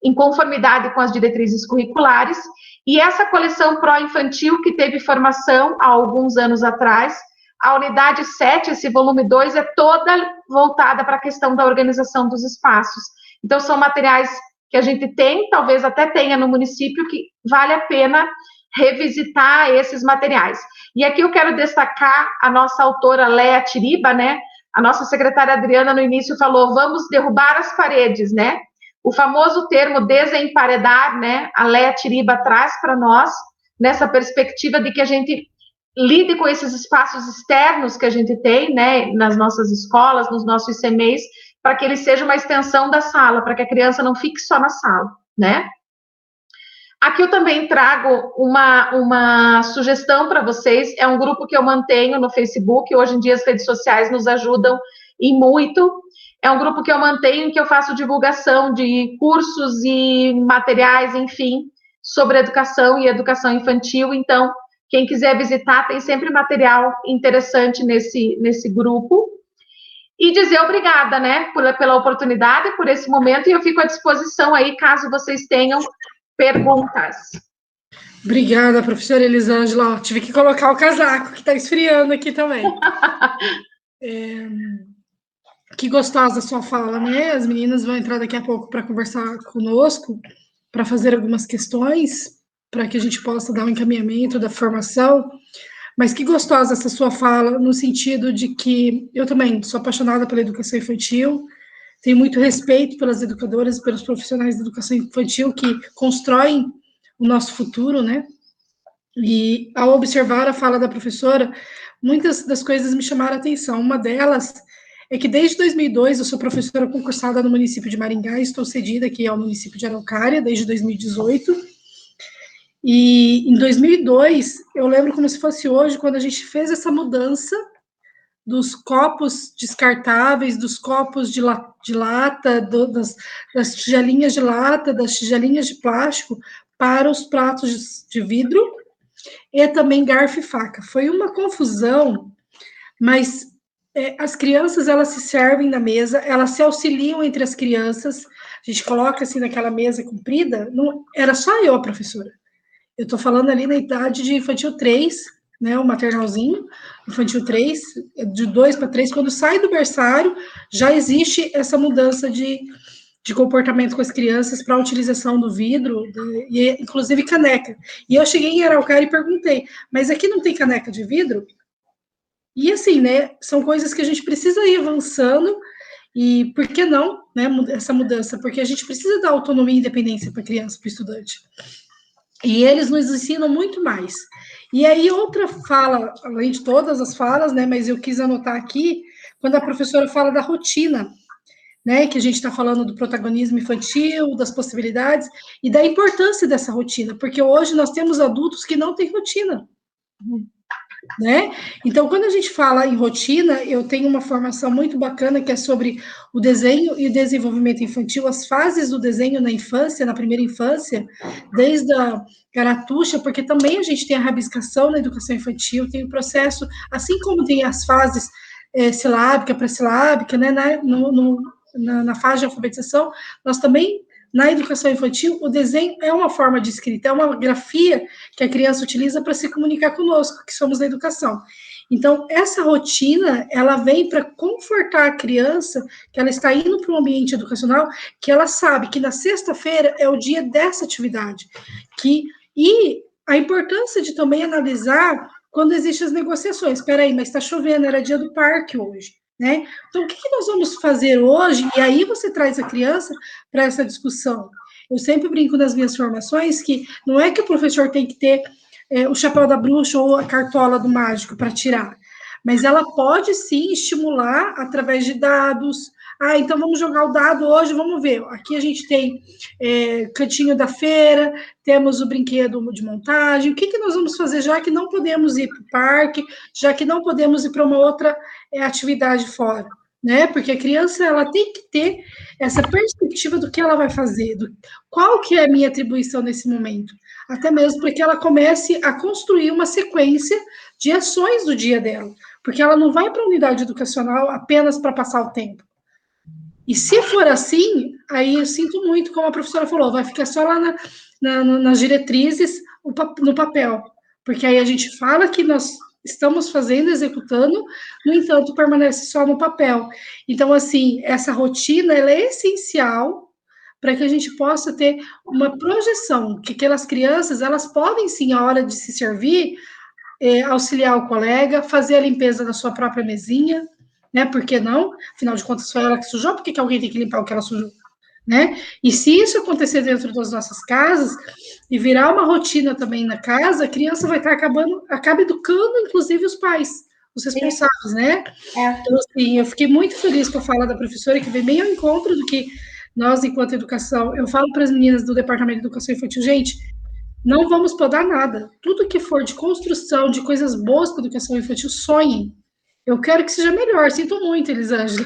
em conformidade com as diretrizes curriculares. E essa coleção pró-infantil, que teve formação há alguns anos atrás, a unidade 7, esse volume 2, é toda voltada para a questão da organização dos espaços. Então, são materiais que a gente tem, talvez até tenha no município, que vale a pena revisitar esses materiais. E aqui eu quero destacar a nossa autora Léa Tiriba, né? A nossa secretária Adriana, no início, falou, vamos derrubar as paredes, né? O famoso termo desemparedar, né? A Léa Tiriba traz para nós, nessa perspectiva de que a gente lide com esses espaços externos que a gente tem, né? Nas nossas escolas, nos nossos CMEs, para que ele seja uma extensão da sala, para que a criança não fique só na sala, né? Aqui eu também trago uma sugestão para vocês, é um grupo que eu mantenho no Facebook, hoje em dia as redes sociais nos ajudam e muito, é um grupo que eu mantenho, que eu faço divulgação de cursos e materiais, enfim, sobre educação e educação infantil, então, quem quiser visitar, tem sempre material interessante nesse grupo, e dizer obrigada, né, pela oportunidade, por esse momento, e eu fico à disposição aí, caso vocês tenham perguntas. Obrigada, professora Elisângela. Tive que colocar o casaco, que está esfriando aqui também. Que gostosa a sua fala, né? As meninas vão entrar daqui a pouco para conversar conosco, para fazer algumas questões, para que a gente possa dar um encaminhamento da formação. Mas que gostosa essa sua fala, no sentido de que eu também sou apaixonada pela educação infantil, tenho muito respeito pelas educadoras e pelos profissionais de educação infantil que constroem o nosso futuro, né? E ao observar a fala da professora, muitas das coisas me chamaram a atenção. Uma delas é que desde 2002 eu sou professora concursada no município de Maringá, estou cedida aqui ao município de Araucária desde 2018. E em 2002, eu lembro como se fosse hoje, quando a gente fez essa mudança dos copos descartáveis, dos copos de lata, das tigelinhas de lata, das tigelinhas de plástico, para os pratos de vidro, e também garfo e faca. Foi uma confusão, mas as crianças, elas se servem na mesa, elas se auxiliam entre as crianças, a gente coloca assim naquela mesa comprida, não, era só eu a professora. Eu estou falando ali na idade de infantil 3, né, o maternalzinho, infantil 3, de 2 para 3, quando sai do berçário, já existe essa mudança de comportamento com as crianças para a utilização do vidro, e inclusive caneca. E eu cheguei em Araucária e perguntei, mas aqui não tem caneca de vidro? E assim, né, são coisas que a gente precisa ir avançando, e por que não, né, essa mudança? Porque a gente precisa dar autonomia e independência para a criança, para o estudante. E eles nos ensinam muito mais. E aí, outra fala, além de todas as falas, né, mas eu quis anotar aqui, quando a professora fala da rotina, né, que a gente está falando do protagonismo infantil, das possibilidades, e da importância dessa rotina, porque hoje nós temos adultos que não têm rotina. Né? Então, quando a gente fala em rotina, eu tenho uma formação muito bacana que é sobre o desenho e o desenvolvimento infantil, as fases do desenho na infância, na primeira infância, desde a caratucha, porque também a gente tem a rabiscação na educação infantil, tem o processo, assim como tem as fases silábica, pré-silábica, né, na fase de alfabetização, nós também, na educação infantil, o desenho é uma forma de escrita, é uma grafia que a criança utiliza para se comunicar conosco, que somos da educação. Então, essa rotina, ela vem para confortar a criança, que ela está indo para um ambiente educacional, que ela sabe que na sexta-feira é o dia dessa atividade. E a importância de também analisar quando existem as negociações. Espera aí, mas está chovendo, era dia do parque hoje. Né? Então, o que nós vamos fazer hoje? E aí você traz a criança para essa discussão. Eu sempre brinco nas minhas formações que não é que o professor tem que ter o chapéu da bruxa ou a cartola do mágico para tirar, mas ela pode sim estimular através de dados. Ah, então vamos jogar o dado hoje, vamos ver. Aqui a gente tem cantinho da feira, temos o brinquedo de montagem. O que nós vamos fazer, já que não podemos ir para o parque, já que não podemos ir para uma outra atividade fora, né? Porque a criança, ela tem que ter essa perspectiva do que ela vai fazer, qual que é a minha atribuição nesse momento, até mesmo para que ela comece a construir uma sequência de ações do dia dela, porque ela não vai para a unidade educacional apenas para passar o tempo. E se for assim, aí eu sinto muito, como a professora falou, vai ficar só lá nas diretrizes, no papel, porque aí a gente fala que nós estamos fazendo, executando, no entanto, permanece só no papel. Então, assim, essa rotina, ela é essencial para que a gente possa ter uma projeção, que aquelas crianças, elas podem, sim, a hora de se servir, auxiliar o colega, fazer a limpeza da sua própria mesinha, né? Por que não? Afinal de contas, foi ela que sujou, por que alguém tem que limpar o que ela sujou? Né? E se isso acontecer dentro das nossas casas e virar uma rotina também na casa, a criança vai estar acaba educando, inclusive, os pais, os responsáveis, né? Então, assim, eu fiquei muito feliz com a fala da professora, que veio bem ao encontro do que nós, enquanto educação, eu falo para as meninas do Departamento de Educação Infantil, gente, não vamos podar nada. Tudo que for de construção, de coisas boas para a educação infantil, sonhem. Eu quero que seja melhor. Sinto muito, Elisângela.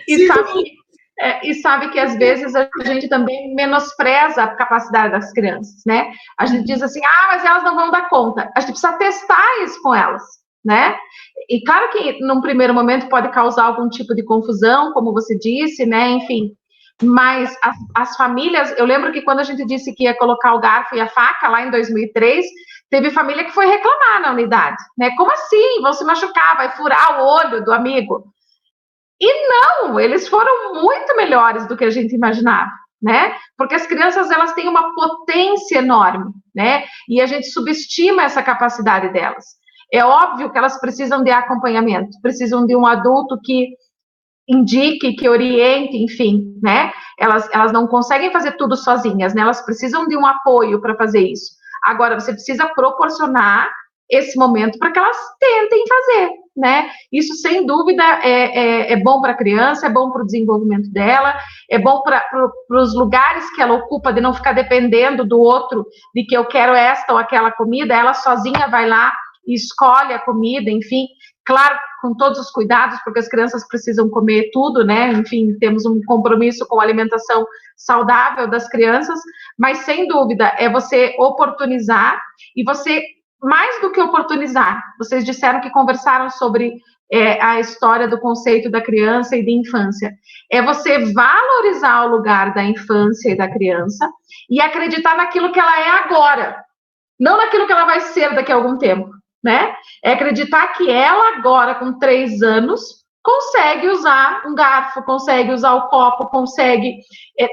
E sabe que, às vezes, a gente também menospreza a capacidade das crianças, né? A gente diz assim, mas elas não vão dar conta. A gente precisa testar isso com elas, né? E claro que, num primeiro momento, pode causar algum tipo de confusão, como você disse, né? Enfim, mas as famílias... Eu lembro que quando a gente disse que ia colocar o garfo e a faca, lá em 2003... Teve família que foi reclamar na unidade, né? Como assim? Vão se machucar, vai furar o olho do amigo. E não, eles foram muito melhores do que a gente imaginava, né? Porque as crianças, elas têm uma potência enorme, né? E a gente subestima essa capacidade delas. É óbvio que elas precisam de acompanhamento, precisam de um adulto que indique, que oriente, enfim, né? Elas não conseguem fazer tudo sozinhas, né? Elas precisam de um apoio para fazer isso. Agora, você precisa proporcionar esse momento para que elas tentem fazer, né? Isso, sem dúvida, é bom para a criança, é bom para o desenvolvimento dela, é bom para os lugares que ela ocupa, de não ficar dependendo do outro, de que eu quero esta ou aquela comida, ela sozinha vai lá e escolhe a comida, enfim, claro, com todos os cuidados, porque as crianças precisam comer tudo, né? Enfim, temos um compromisso com a alimentação saudável das crianças, mas sem dúvida é você oportunizar e você, mais do que oportunizar, vocês disseram que conversaram sobre a história do conceito da criança e da infância, é você valorizar o lugar da infância e da criança e acreditar naquilo que ela é agora, não naquilo que ela vai ser daqui a algum tempo, né? É acreditar que ela agora, com 3 anos, consegue usar um garfo, consegue usar o copo, consegue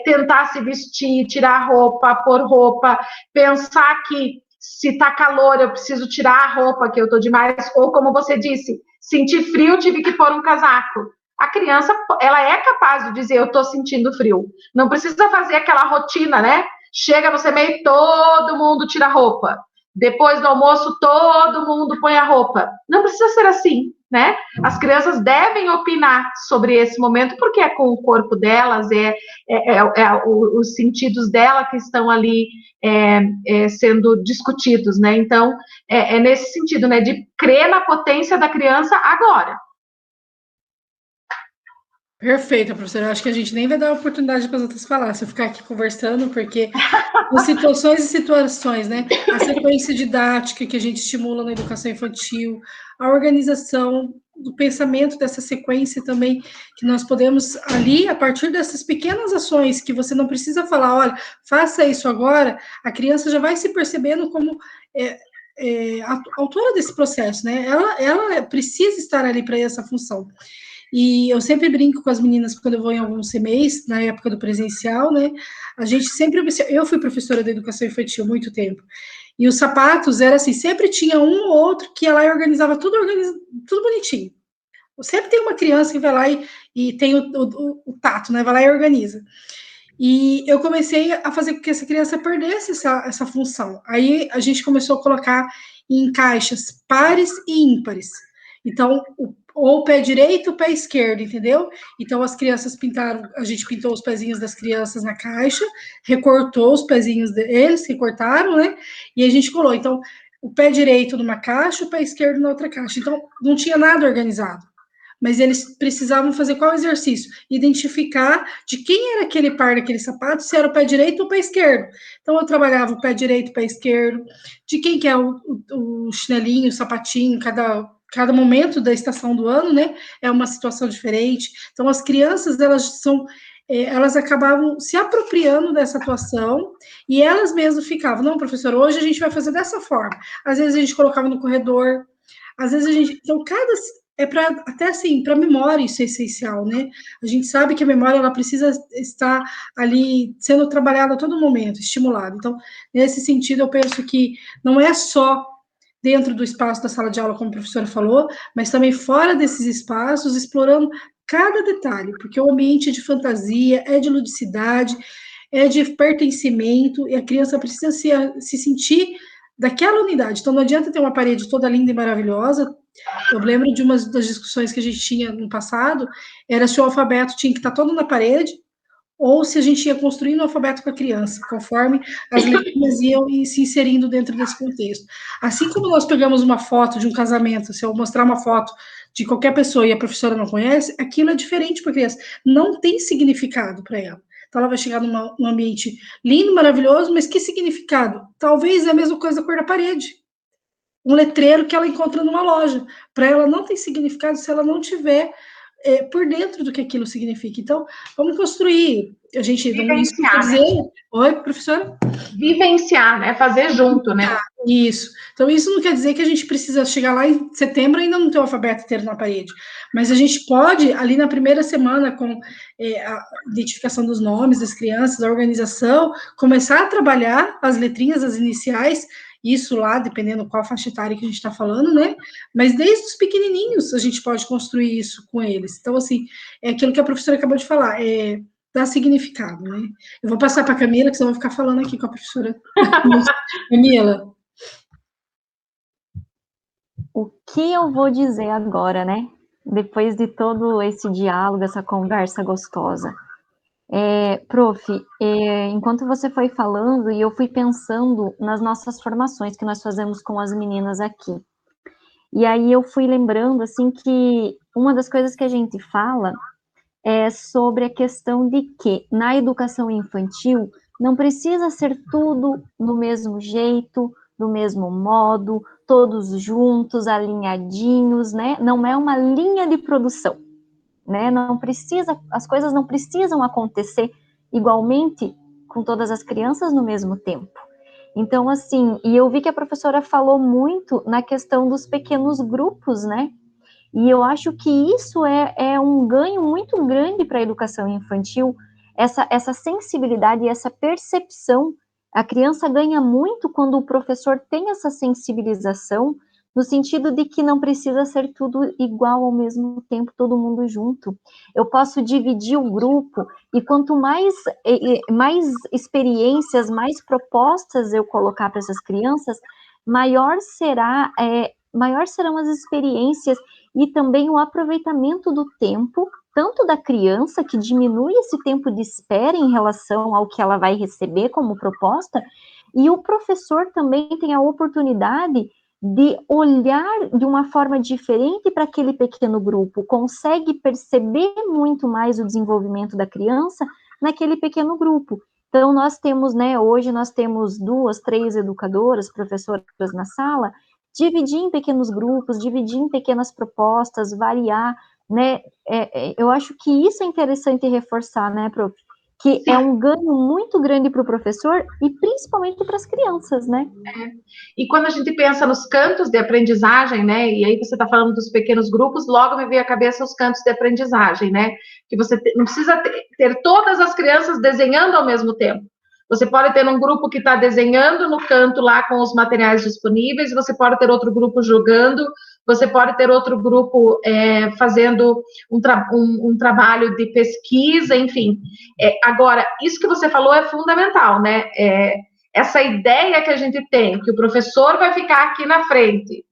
tentar se vestir, tirar roupa, pôr roupa, pensar que se tá calor eu preciso tirar a roupa, que eu tô demais, ou como você disse, sentir frio, tive que pôr um casaco. A criança, ela é capaz de dizer, eu tô sentindo frio. Não precisa fazer aquela rotina, né? Chega no CMEI, todo mundo tira a roupa. Depois do almoço, todo mundo põe a roupa. Não precisa ser assim, né? As crianças devem opinar sobre esse momento, porque é com o corpo delas, os sentidos dela que estão ali sendo discutidos, né? Então, é nesse sentido, né? De crer na potência da criança agora. Perfeito, professora. Eu acho que a gente nem vai dar oportunidade para as outras falar, se eu ficar aqui conversando, porque em situações e situações, né? A sequência didática que a gente estimula na educação infantil, a organização do pensamento dessa sequência também, que nós podemos ali, a partir dessas pequenas ações, que você não precisa falar, olha, faça isso agora, a criança já vai se percebendo como a autora desse processo, né? Ela precisa estar ali para essa função. E eu sempre brinco com as meninas quando eu vou em alguns CMEs, na época do presencial, né? A gente sempre observa. Eu fui professora de educação infantil há muito tempo. E os sapatos era assim, sempre tinha um ou outro que ia lá e organizava tudo bonitinho. Sempre tem uma criança que vai lá e tem o tato, né? Vai lá e organiza. E eu comecei a fazer com que essa criança perdesse essa função. Aí a gente começou a colocar em caixas pares e ímpares. Então, ou o pé direito ou o pé esquerdo, entendeu? Então, as crianças a gente pintou os pezinhos das crianças na caixa, recortou os pezinhos deles, recortaram, né? E a gente colou. Então, o pé direito numa caixa, o pé esquerdo na outra caixa. Então, não tinha nada organizado. Mas eles precisavam fazer qual exercício? Identificar de quem era aquele par daquele sapato, se era o pé direito ou o pé esquerdo. Então, eu trabalhava o pé direito, o pé esquerdo, de quem que é o chinelinho, o sapatinho, cada momento da estação do ano, né, é uma situação diferente. Então, as crianças, elas acabavam se apropriando dessa atuação e elas mesmas ficavam, não, professor, hoje a gente vai fazer dessa forma. Às vezes a gente colocava no corredor, às vezes a gente... Então, até assim, para a memória isso é essencial, né? A gente sabe que a memória, ela precisa estar ali sendo trabalhada a todo momento, estimulada. Então, nesse sentido, eu penso que não é só dentro do espaço da sala de aula, como a professora falou, mas também fora desses espaços, explorando cada detalhe, porque o ambiente é de fantasia, é de ludicidade, é de pertencimento, e a criança precisa se sentir daquela unidade. Então, não adianta ter uma parede toda linda e maravilhosa. Eu lembro de uma das discussões que a gente tinha no passado, era se o alfabeto tinha que estar todo na parede, ou se a gente ia construindo o alfabeto com a criança, conforme as letrinhas iam se inserindo dentro desse contexto. Assim como nós pegamos uma foto de um casamento, se eu mostrar uma foto de qualquer pessoa e a professora não conhece, aquilo é diferente para a criança, não tem significado para ela. Então, ela vai chegar num ambiente lindo, maravilhoso, mas que significado? Talvez é a mesma coisa da cor da parede. Um letreiro que ela encontra numa loja. Para ela não tem significado se ela não tiver por dentro do que aquilo significa. Então, vamos construir. A gente não isso quer dizer. Oi, professora? Vivenciar, né? Fazer junto, né? Isso. Então, isso não quer dizer que a gente precisa chegar lá em setembro e ainda não ter o alfabeto inteiro na parede. Mas a gente pode, ali na primeira semana, com a identificação dos nomes das crianças, a organização, começar a trabalhar as letrinhas, as iniciais, isso lá, dependendo qual faixa etária que a gente está falando, né? Mas desde os pequenininhos a gente pode construir isso com eles. Então, assim, é aquilo que a professora acabou de falar, dá significado, né? Eu vou passar para a Camila, que senão eu vou ficar falando aqui com a professora. Camila. o que eu vou dizer agora, né? Depois de todo esse diálogo, essa conversa gostosa. Prof, enquanto você foi falando, e eu fui pensando nas nossas formações que nós fazemos com as meninas aqui. E aí eu fui lembrando, assim, que uma das coisas que a gente fala é sobre a questão de que na educação infantil não precisa ser tudo no mesmo jeito, do mesmo modo, todos juntos, alinhadinhos, né? Não é uma linha de produção, né? Não precisa, as coisas não precisam acontecer igualmente com todas as crianças no mesmo tempo. Então, assim, e eu vi que a professora falou muito na questão dos pequenos grupos, né? E eu acho que isso é um ganho muito grande para a educação infantil, essa sensibilidade e essa percepção. A criança ganha muito quando o professor tem essa sensibilização, no sentido de que não precisa ser tudo igual ao mesmo tempo, todo mundo junto. Eu posso dividir o grupo, e quanto mais experiências, mais propostas eu colocar para essas crianças, maior serão as experiências e também o aproveitamento do tempo, tanto da criança, que diminui esse tempo de espera em relação ao que ela vai receber como proposta, e o professor também tem a oportunidade de olhar de uma forma diferente para aquele pequeno grupo, consegue perceber muito mais o desenvolvimento da criança naquele pequeno grupo. Então, nós temos, né, hoje nós temos 2, 3 educadoras, professoras na sala, dividir em pequenos grupos, dividir em pequenas propostas, variar, né, eu acho que isso é interessante reforçar, né, prof? Que é um ganho muito grande para o professor e principalmente para as crianças, né? E quando a gente pensa nos cantos de aprendizagem, né, e aí você está falando dos pequenos grupos, logo me veio à cabeça os cantos de aprendizagem, né, que você não precisa ter todas as crianças desenhando ao mesmo tempo. Você pode ter um grupo que está desenhando no canto lá com os materiais disponíveis, você pode ter outro grupo jogando, você pode ter outro grupo fazendo um trabalho de pesquisa, enfim. Agora, isso que você falou é fundamental, né? Essa ideia que a gente tem, que o professor vai ficar aqui na frente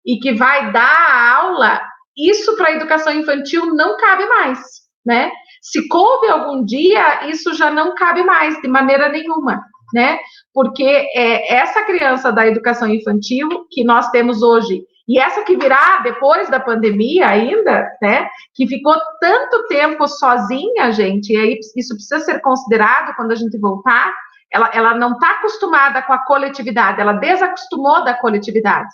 e que vai dar a aula, isso para a educação infantil não cabe mais, né? Se coube algum dia, isso já não cabe mais, de maneira nenhuma, né? Porque essa criança da educação infantil que nós temos hoje, e essa que virá depois da pandemia ainda, né? Que ficou tanto tempo sozinha, gente, e aí isso precisa ser considerado quando a gente voltar. Ela não está acostumada com a coletividade, ela desacostumou da coletividade.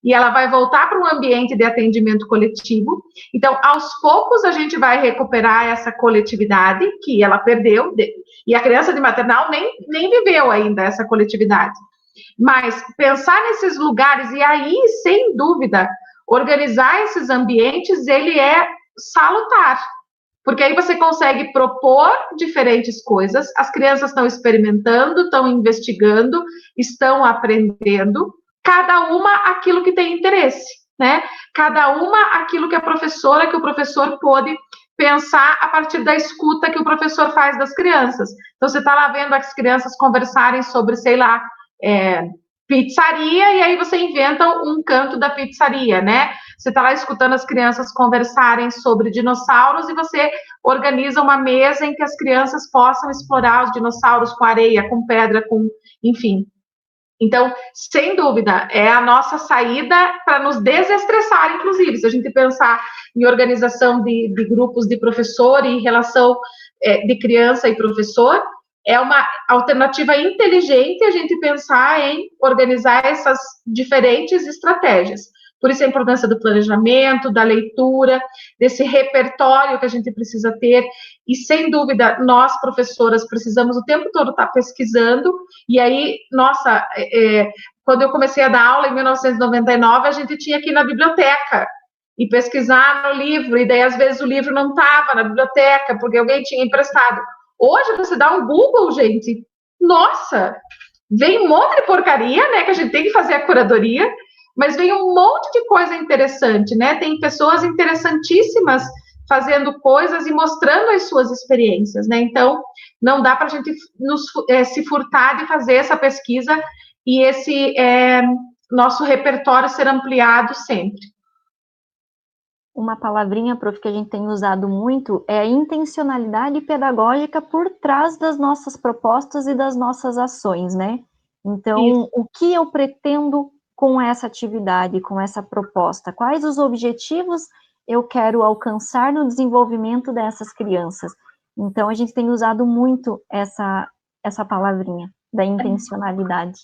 E ela vai voltar para um ambiente de atendimento coletivo. Então, aos poucos, a gente vai recuperar essa coletividade que ela perdeu, e a criança de maternal nem viveu ainda essa coletividade. Mas pensar nesses lugares, e aí, sem dúvida, organizar esses ambientes, ele é salutar. Porque aí você consegue propor diferentes coisas, as crianças estão experimentando, estão investigando, estão aprendendo, cada uma aquilo que tem interesse, né? Cada uma aquilo que a professora, que o professor pôde pensar a partir da escuta que o professor faz das crianças. Então, você está lá vendo as crianças conversarem sobre, sei lá, pizzaria, e aí você inventa um canto da pizzaria, né? Você está lá escutando as crianças conversarem sobre dinossauros e você organiza uma mesa em que as crianças possam explorar os dinossauros com areia, com pedra, enfim. Então, sem dúvida, é a nossa saída para nos desestressar, inclusive. Se a gente pensar em organização de grupos de professor e relação de criança e professor, é uma alternativa inteligente a gente pensar em organizar essas diferentes estratégias. Por isso a importância do planejamento, da leitura, desse repertório que a gente precisa ter. E, sem dúvida, nós, professoras, precisamos o tempo todo estar pesquisando. E aí, nossa, quando eu comecei a dar aula, em 1999, a gente tinha que ir na biblioteca e pesquisar no livro. E daí, às vezes, o livro não estava na biblioteca, porque alguém tinha emprestado. Hoje, você dá um Google, gente, nossa, vem um monte de porcaria, né, que a gente tem que fazer a curadoria, mas vem um monte de coisa interessante, né? Tem pessoas interessantíssimas fazendo coisas e mostrando as suas experiências, né? Então, não dá para a gente se furtar de fazer essa pesquisa e nosso repertório ser ampliado sempre. Uma palavrinha, prof, que a gente tem usado muito é a intencionalidade pedagógica por trás das nossas propostas e das nossas ações, né? Então, o que eu pretendo com essa atividade, com essa proposta? Quais os objetivos eu quero alcançar no desenvolvimento dessas crianças? Então, a gente tem usado muito essa palavrinha da intencionalidade.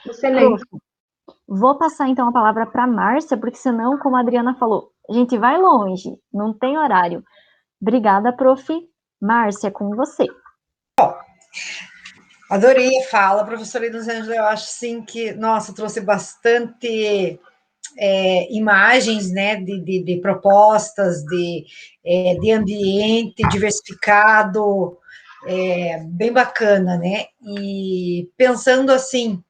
Excelente. Prof, vou passar então a palavra para a Márcia, porque senão, como a Adriana falou, a gente vai longe, não tem horário. Obrigada, prof. Márcia, com você. Adorei a fala, professora Elisângela. Eu acho, sim, que, nossa, trouxe bastante imagens, né, de propostas, de ambiente diversificado, bem bacana, né? E pensando assim,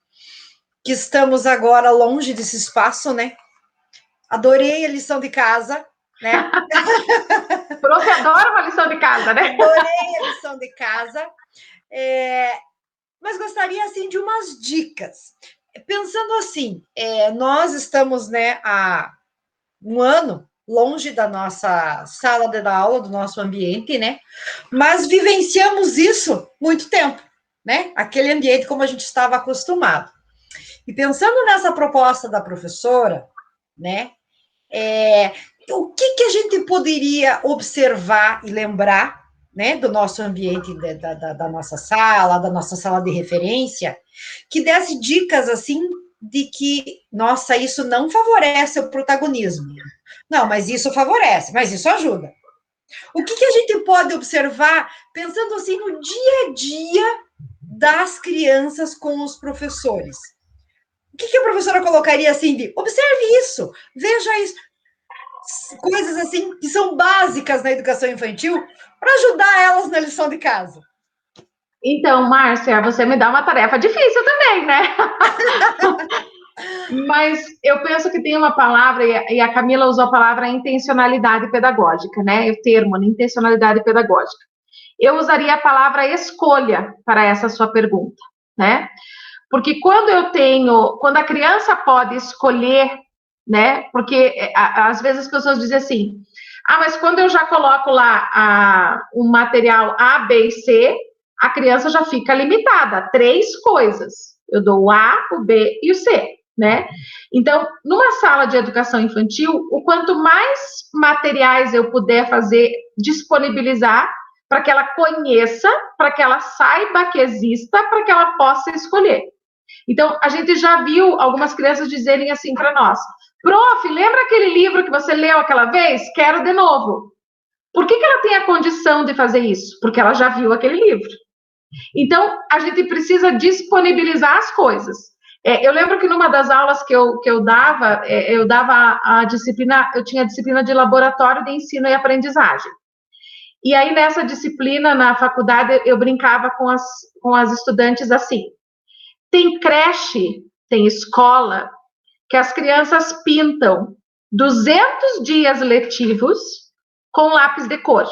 que estamos agora longe desse espaço, né? Adorei a lição de casa, né? Prof, adora uma lição de casa, né? Adorei a lição de casa. Mas gostaria, assim, de umas dicas. Pensando assim, nós estamos, né, há um ano longe da nossa sala de aula, do nosso ambiente, né? Mas vivenciamos isso muito tempo, né? Aquele ambiente como a gente estava acostumado. E pensando nessa proposta da professora, né? O que a gente poderia observar e lembrar, né, do nosso ambiente, da nossa sala de referência, que desse dicas, assim, de que, nossa, isso não favorece o protagonismo. Não, mas isso favorece, mas isso ajuda. O que a gente pode observar, pensando assim, no dia a dia das crianças com os professores? O que a professora colocaria assim de, observe isso, veja isso, coisas assim que são básicas na educação infantil para ajudar elas na lição de casa? Então, Márcia, você me dá uma tarefa difícil também, né? Mas eu penso que tem uma palavra, e a Camila usou a palavra intencionalidade pedagógica, né? O termo, intencionalidade pedagógica. Eu usaria a palavra escolha para essa sua pergunta, né? Porque quando a criança pode escolher, né? Porque às vezes as pessoas dizem assim, mas quando eu já coloco lá um material A, B e C, a criança já fica limitada a 3 coisas. Eu dou o A, o B e o C, né? Então, numa sala de educação infantil, o quanto mais materiais eu puder disponibilizar para que ela conheça, para que ela saiba que exista, para que ela possa escolher. Então, a gente já viu algumas crianças dizerem assim para nós, prof, lembra aquele livro que você leu aquela vez? Quero de novo. Por que ela tem a condição de fazer isso? Porque ela já viu aquele livro. Então, a gente precisa disponibilizar as coisas. Eu lembro que numa das aulas que eu dava a disciplina, eu tinha a disciplina de laboratório de ensino e aprendizagem. E aí, nessa disciplina, na faculdade, eu brincava com as estudantes assim, tem creche, tem escola, que as crianças pintam 200 dias letivos com lápis de cor.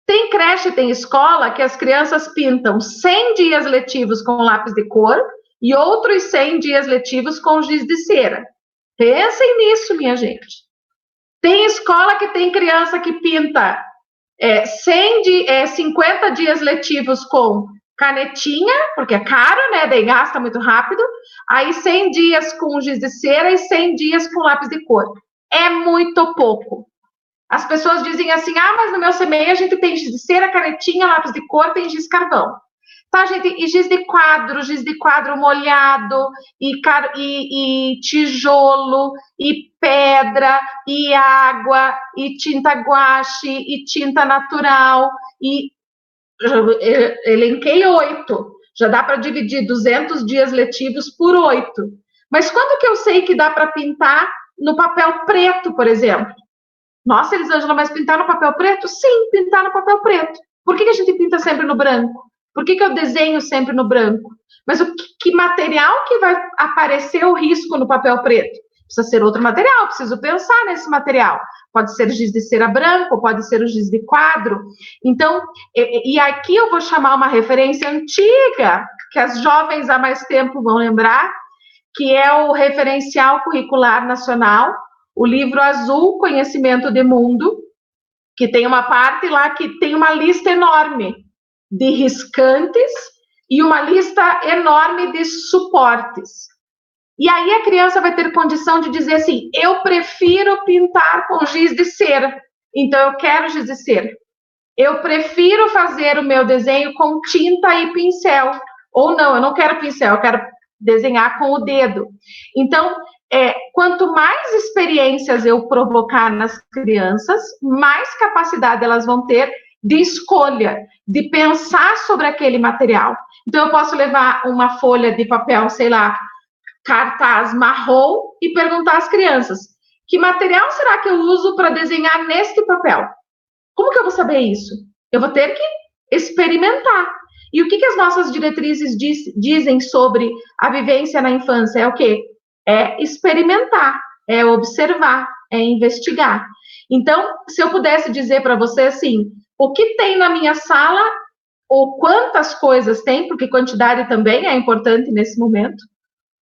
Tem creche, tem escola que as crianças pintam 100 dias letivos com lápis de cor e outros 100 dias letivos com giz de cera. Pensem nisso, minha gente. Tem escola que tem criança que pinta 50 dias letivos com canetinha, porque é caro, né? Daí gasta muito rápido. Aí 100 dias com giz de cera e 100 dias com lápis de cor. É muito pouco. As pessoas dizem assim, mas no meu CMEI a gente tem giz de cera, canetinha, lápis de cor, tem giz carvão. Tá, gente? E giz de quadro molhado, e tijolo, e pedra, e água, e tinta guache, e tinta natural, e elenquei 8. Já dá para dividir 200 dias letivos por 8. Mas quando que eu sei que dá para pintar no papel preto, por exemplo? Nossa, Elisângela, mas pintar no papel preto? Sim, pintar no papel preto. Por que a gente pinta sempre no branco? Por que eu desenho sempre no branco? Mas que material que vai aparecer o risco no papel preto? Precisa ser outro material, preciso pensar nesse material. Pode ser giz de cera branco, pode ser o giz de quadro. Então, e aqui eu vou chamar uma referência antiga, que as jovens há mais tempo vão lembrar, que é o Referencial Curricular Nacional, o livro azul, Conhecimento de Mundo, que tem uma parte lá que tem uma lista enorme de riscantes e uma lista enorme de suportes. E aí a criança vai ter condição de dizer assim, eu prefiro pintar com giz de cera, então eu quero giz de cera. Eu prefiro fazer o meu desenho com tinta e pincel, ou não, eu não quero pincel, eu quero desenhar com o dedo. Então, quanto mais experiências eu provocar nas crianças, mais capacidade elas vão ter de escolha, de pensar sobre aquele material. Então, eu posso levar uma folha de papel, sei lá, cartaz marrom e perguntar às crianças, que material será que eu uso para desenhar neste papel? Como que eu vou saber isso? Eu vou ter que experimentar. E o que as nossas diretrizes dizem sobre a vivência na infância? É o quê? É experimentar, é observar, é investigar. Então, se eu pudesse dizer para você assim, o que tem na minha sala, ou quantas coisas tem, porque quantidade também é importante nesse momento,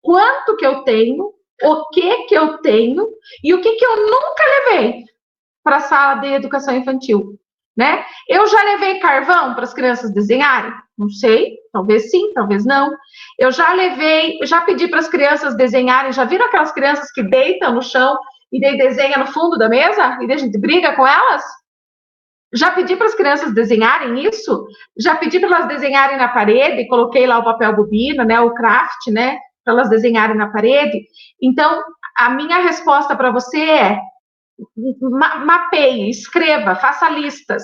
quanto que eu tenho, o que eu tenho e o que eu nunca levei para a sala de educação infantil, né? Eu já levei carvão para as crianças desenharem? Não sei, talvez sim, talvez não. Eu já pedi para as crianças desenharem, já viram aquelas crianças que deitam no chão e daí desenha no fundo da mesa e daí a gente briga com elas? Já pedi para as crianças desenharem isso? Já pedi para elas desenharem na parede, coloquei lá o papel bobina, né, o craft, né, para elas desenharem na parede. Então, a minha resposta para você é: mapeie, escreva, faça listas.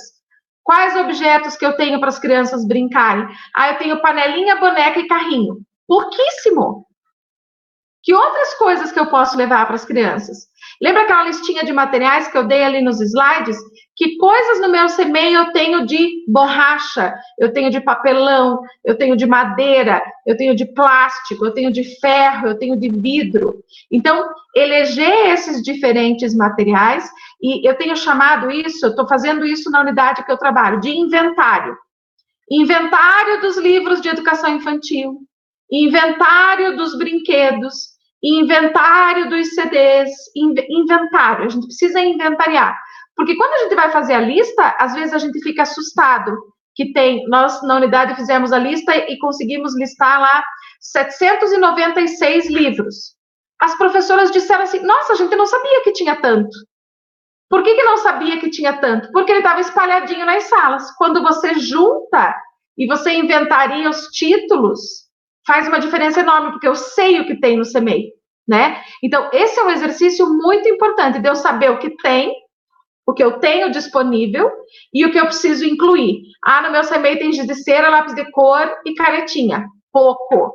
Quais objetos que eu tenho para as crianças brincarem? Eu tenho panelinha, boneca e carrinho. Pouquíssimo. Que outras coisas que eu posso levar para as crianças? Lembra aquela listinha de materiais que eu dei ali nos slides? Que coisas no meu CMEI eu tenho de borracha, eu tenho de papelão, eu tenho de madeira, eu tenho de plástico, eu tenho de ferro, eu tenho de vidro. Então, eleger esses diferentes materiais, e eu tenho chamado isso, eu estou fazendo isso na unidade que eu trabalho, de inventário. Inventário dos livros de educação infantil, inventário dos brinquedos, inventário dos CDs, inventário, a gente precisa inventariar. Porque quando a gente vai fazer a lista, às vezes a gente fica assustado, que nós na unidade fizemos a lista e conseguimos listar lá 796 livros. As professoras disseram assim, nossa, a gente não sabia que tinha tanto. Por que não sabia que tinha tanto? Porque ele estava espalhadinho nas salas. Quando você junta e você inventaria os títulos, faz uma diferença enorme, porque eu sei o que tem no CMEI, né? Então, esse é um exercício muito importante, de eu saber o que tem, o que eu tenho disponível e o que eu preciso incluir. No meu CMEI tem giz de cera, lápis de cor e canetinha. Pouco.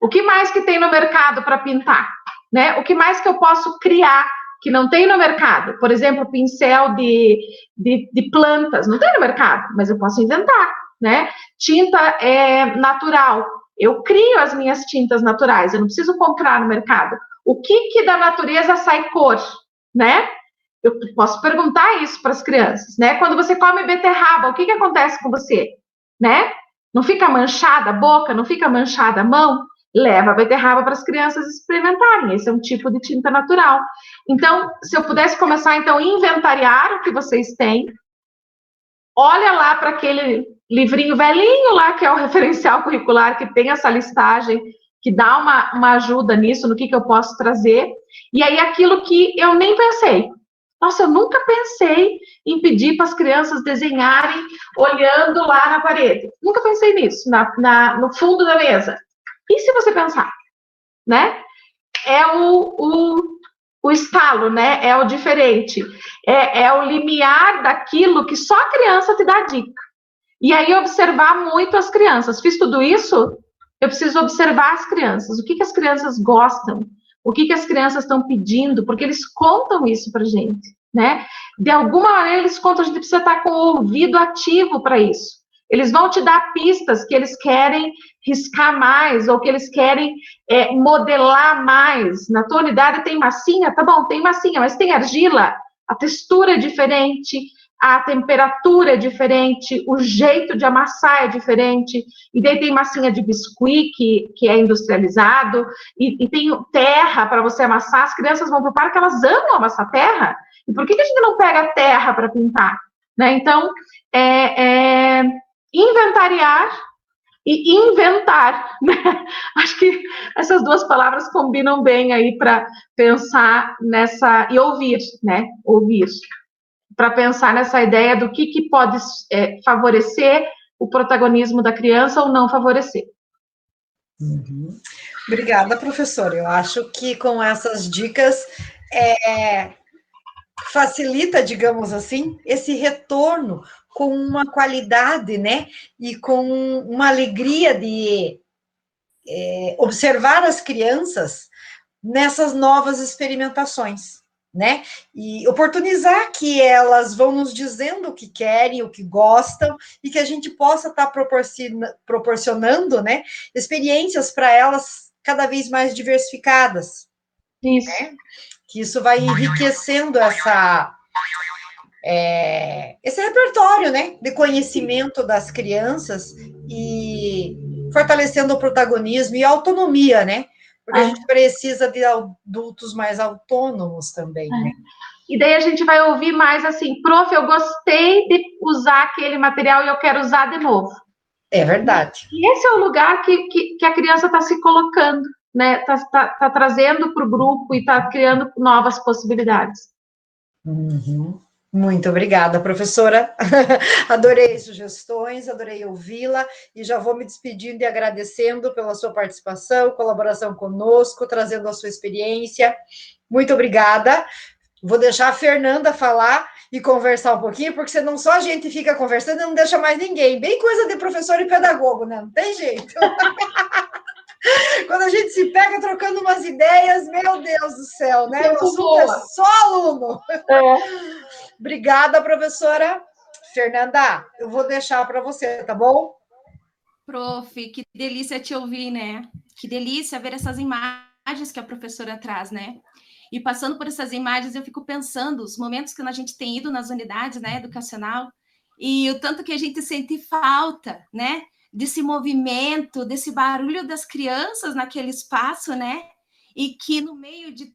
O que mais que tem no mercado para pintar? Né? O que mais que eu posso criar que não tem no mercado? Por exemplo, pincel de plantas. Não tem no mercado, mas eu posso inventar, né? Tinta natural. Eu crio as minhas tintas naturais. Eu não preciso comprar no mercado. O que da natureza sai cor, né? Eu posso perguntar isso para as crianças, né? Quando você come beterraba, o que acontece com você, né? Não fica manchada a boca, não fica manchada a mão? Leva a beterraba para as crianças experimentarem. Esse é um tipo de tinta natural. Então, se eu pudesse começar, então, a inventariar o que vocês têm, olha lá para aquele livrinho velhinho lá, que é o referencial curricular, que tem essa listagem, que dá uma ajuda nisso, no que eu posso trazer. E aí, aquilo que eu nem pensei. Nossa, eu nunca pensei em pedir para as crianças desenharem olhando lá na parede. Nunca pensei nisso, no fundo da mesa. E se você pensar, né? É o estalo, né? É o diferente. É o limiar daquilo que só a criança te dá dica. E aí observar muito as crianças. Fiz tudo isso, eu preciso observar as crianças. O que as crianças gostam? O que as crianças estão pedindo? Porque eles contam isso pra gente, né? De alguma maneira eles contam, a gente precisa estar com o ouvido ativo para isso. Eles vão te dar pistas que eles querem riscar mais, ou que eles querem modelar mais. Na tua unidade tem massinha? Tá bom, tem massinha, mas tem argila? A textura é diferente, a temperatura é diferente, o jeito de amassar é diferente, e daí tem massinha de biscuit que é industrializado, e tem terra para você amassar. As crianças vão para o parque, elas amam amassar terra, e por que a gente não pega terra para pintar? Né? Então, inventariar e inventar, né? Acho que essas duas palavras combinam bem aí para pensar nessa, e ouvir, né? Ouvir, para pensar nessa ideia do que pode favorecer o protagonismo da criança ou não favorecer. Uhum. Obrigada, professora. Eu acho que com essas dicas facilita, digamos assim, esse retorno com uma qualidade, né? E com uma alegria de observar as crianças nessas novas experimentações, né? E oportunizar que elas vão nos dizendo o que querem, o que gostam, e que a gente possa estar proporcionando, né, experiências para elas cada vez mais diversificadas. Isso. Né? Que isso vai enriquecendo esse repertório, né, de conhecimento das crianças e fortalecendo o protagonismo e a autonomia, né? Porque a gente precisa de adultos mais autônomos também, né? E daí a gente vai ouvir mais assim, prof, eu gostei de usar aquele material e eu quero usar de novo. É verdade. E esse é o lugar que a criança está se colocando, né? Tá trazendo para o grupo e está criando novas possibilidades. Uhum. Muito obrigada, professora. Adorei sugestões, adorei ouvi-la e já vou me despedindo e agradecendo pela sua participação, colaboração conosco, trazendo a sua experiência. Muito obrigada. Vou deixar a Fernanda falar e conversar um pouquinho, porque senão só a gente fica conversando e não deixa mais ninguém. Bem coisa de professor e pedagogo, né? Não tem jeito. Quando a gente se pega trocando umas ideias, meu Deus do céu, né? O assunto é só aluno. Obrigada, professora. Fernanda, eu vou deixar para você, tá bom? Prof, que delícia te ouvir, né? Que delícia ver essas imagens que a professora traz, né? E passando por essas imagens, eu fico pensando os momentos que a gente tem ido nas unidades, né, educacional, e o tanto que a gente sente falta, né, desse movimento, desse barulho das crianças naquele espaço, né, e que no meio de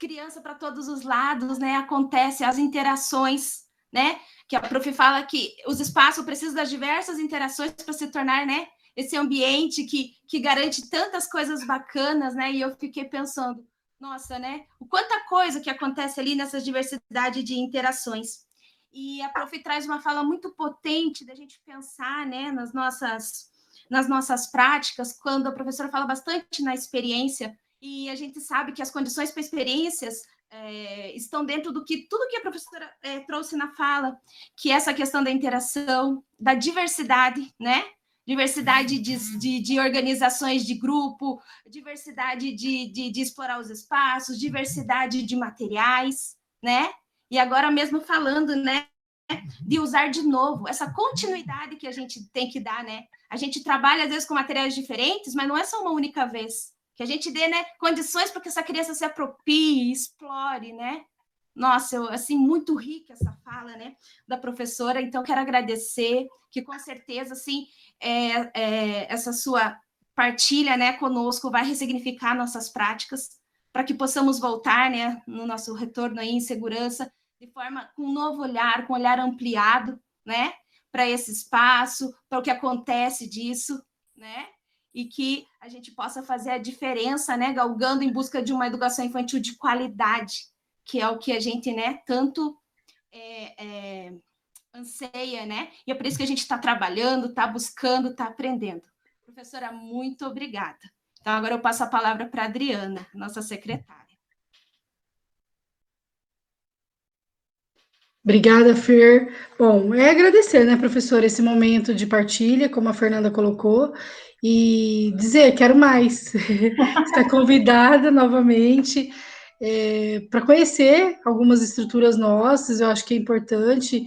criança para todos os lados, né, acontece as interações, né, que a prof fala que os espaços precisam das diversas interações para se tornar, né, esse ambiente que garante tantas coisas bacanas, né, e eu fiquei pensando, nossa, né? O quanta coisa que acontece ali nessa diversidade de interações. E a prof traz uma fala muito potente da gente pensar, né, nas nossas práticas, quando a professora fala bastante na experiência, e a gente sabe que as condições para experiências estão dentro do que tudo que a professora trouxe na fala, que é essa questão da interação, da diversidade, né? Diversidade de organizações de grupo, diversidade de explorar os espaços, diversidade de materiais, né? E agora mesmo falando, né, de usar de novo, essa continuidade que a gente tem que dar, né? A gente trabalha, às vezes, com materiais diferentes, mas não é só uma única vez. Que a gente dê, né, condições para que essa criança se aproprie, explore, né? Nossa, assim, muito rica essa fala, né, da professora. Então, quero agradecer, que com certeza, assim, essa sua partilha, né, conosco vai ressignificar nossas práticas para que possamos voltar, né, no nosso retorno aí em segurança, de forma com um novo olhar, com um olhar ampliado, né, para esse espaço, para o que acontece disso, né, e que a gente possa fazer a diferença, né, galgando em busca de uma educação infantil de qualidade, que é o que a gente, né, tanto anseia, né? E é por isso que a gente está trabalhando, está buscando, está aprendendo. Professora, muito obrigada. Então, agora eu passo a palavra para a Adriana, nossa secretária. Obrigada, Fer. Bom, agradecer, né, professora, esse momento de partilha, como a Fernanda colocou, e dizer, quero mais. Está convidada novamente para conhecer algumas estruturas nossas, eu acho que é importante,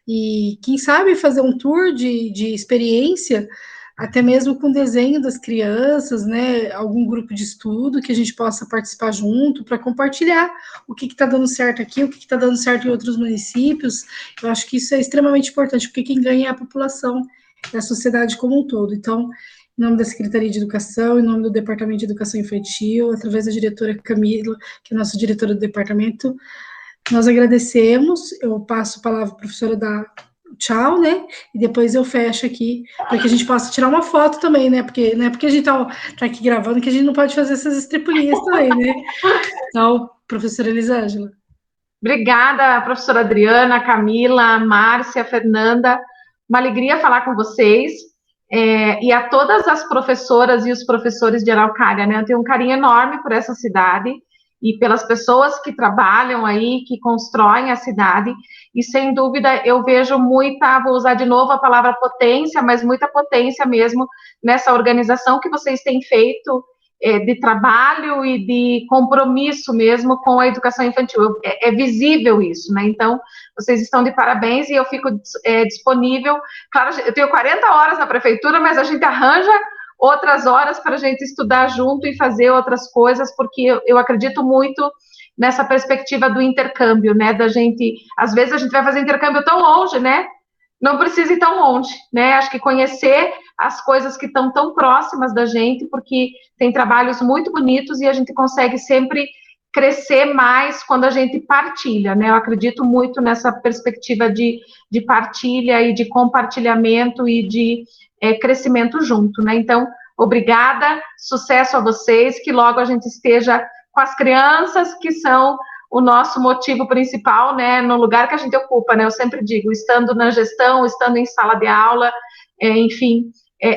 e quem sabe fazer um tour de experiência até mesmo com desenho das crianças, né, algum grupo de estudo que a gente possa participar junto para compartilhar o que está dando certo aqui, o que está dando certo em outros municípios. Eu acho que isso é extremamente importante, porque quem ganha é a população, é a sociedade como um todo. Então, em nome da Secretaria de Educação, em nome do Departamento de Educação Infantil, através da diretora Camila, que é a nossa diretora do departamento, nós agradecemos. Eu passo a palavra para a professora dar tchau, né? E depois eu fecho aqui, para que a gente possa tirar uma foto também, né? Porque não é porque a gente tá aqui gravando que a gente não pode fazer essas estripulinhas também, né? Então, professora Elisângela. Obrigada, professora Adriana, Camila, Márcia, Fernanda. Uma alegria falar com vocês. E a todas as professoras e os professores de Araucária, né? Eu tenho um carinho enorme por essa cidade e pelas pessoas que trabalham aí, que constroem a cidade, e sem dúvida eu vejo muita, vou usar de novo a palavra potência, mas muita potência mesmo nessa organização que vocês têm feito, de trabalho e de compromisso mesmo com a educação infantil. É visível isso, né? Então, vocês estão de parabéns e eu fico disponível. Claro, eu tenho 40 horas na prefeitura, mas a gente arranja outras horas para a gente estudar junto e fazer outras coisas, porque eu acredito muito nessa perspectiva do intercâmbio, né? Da gente, às vezes a gente vai fazer intercâmbio tão longe, né? Não precisa ir tão longe, né? Acho que conhecer as coisas que estão tão próximas da gente, porque tem trabalhos muito bonitos e a gente consegue sempre crescer mais quando a gente partilha, né? Eu acredito muito nessa perspectiva de partilha e de compartilhamento e de crescimento junto, né? Então, obrigada, sucesso a vocês, que logo a gente esteja com as crianças, que são o nosso motivo principal, né, no lugar que a gente ocupa, né, eu sempre digo, estando na gestão, estando em sala de aula, enfim,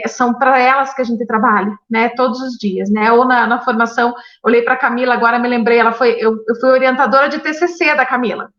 são para elas que a gente trabalha, né, todos os dias, né, ou na formação, olhei para a Camila, agora me lembrei, eu fui orientadora de TCC da Camila,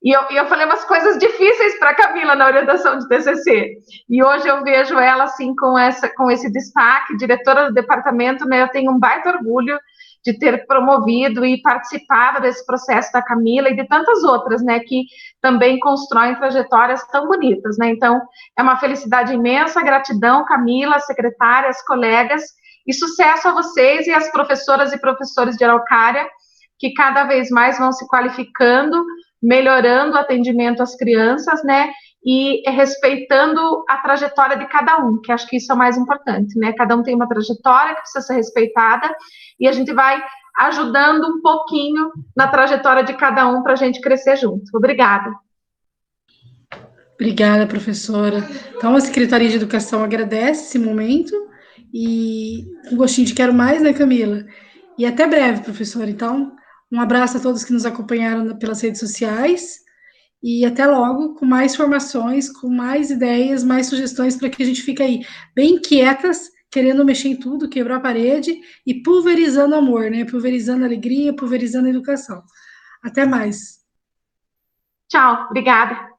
e eu falei umas coisas difíceis para a Camila na orientação de TCC, e hoje eu vejo ela, assim, com esse destaque, diretora do departamento, né, eu tenho um baita orgulho de ter promovido e participado desse processo da Camila e de tantas outras, né, que também constroem trajetórias tão bonitas, né, então é uma felicidade imensa, gratidão, Camila, secretárias, colegas, e sucesso a vocês e as professoras e professores de Araucária, que cada vez mais vão se qualificando, melhorando o atendimento às crianças, né, e respeitando a trajetória de cada um, que acho que isso é o mais importante, né, cada um tem uma trajetória que precisa ser respeitada, e a gente vai ajudando um pouquinho na trajetória de cada um para a gente crescer junto. Obrigada. Obrigada, professora. Então, a Secretaria de Educação agradece esse momento e um gostinho de quero mais, né, Camila? E até breve, professora. Então, um abraço a todos que nos acompanharam pelas redes sociais e até logo com mais formações, com mais ideias, mais sugestões para que a gente fique aí bem quietas, querendo mexer em tudo, quebrar a parede e pulverizando amor, né? Pulverizando alegria, pulverizando educação. Até mais. Tchau, obrigada.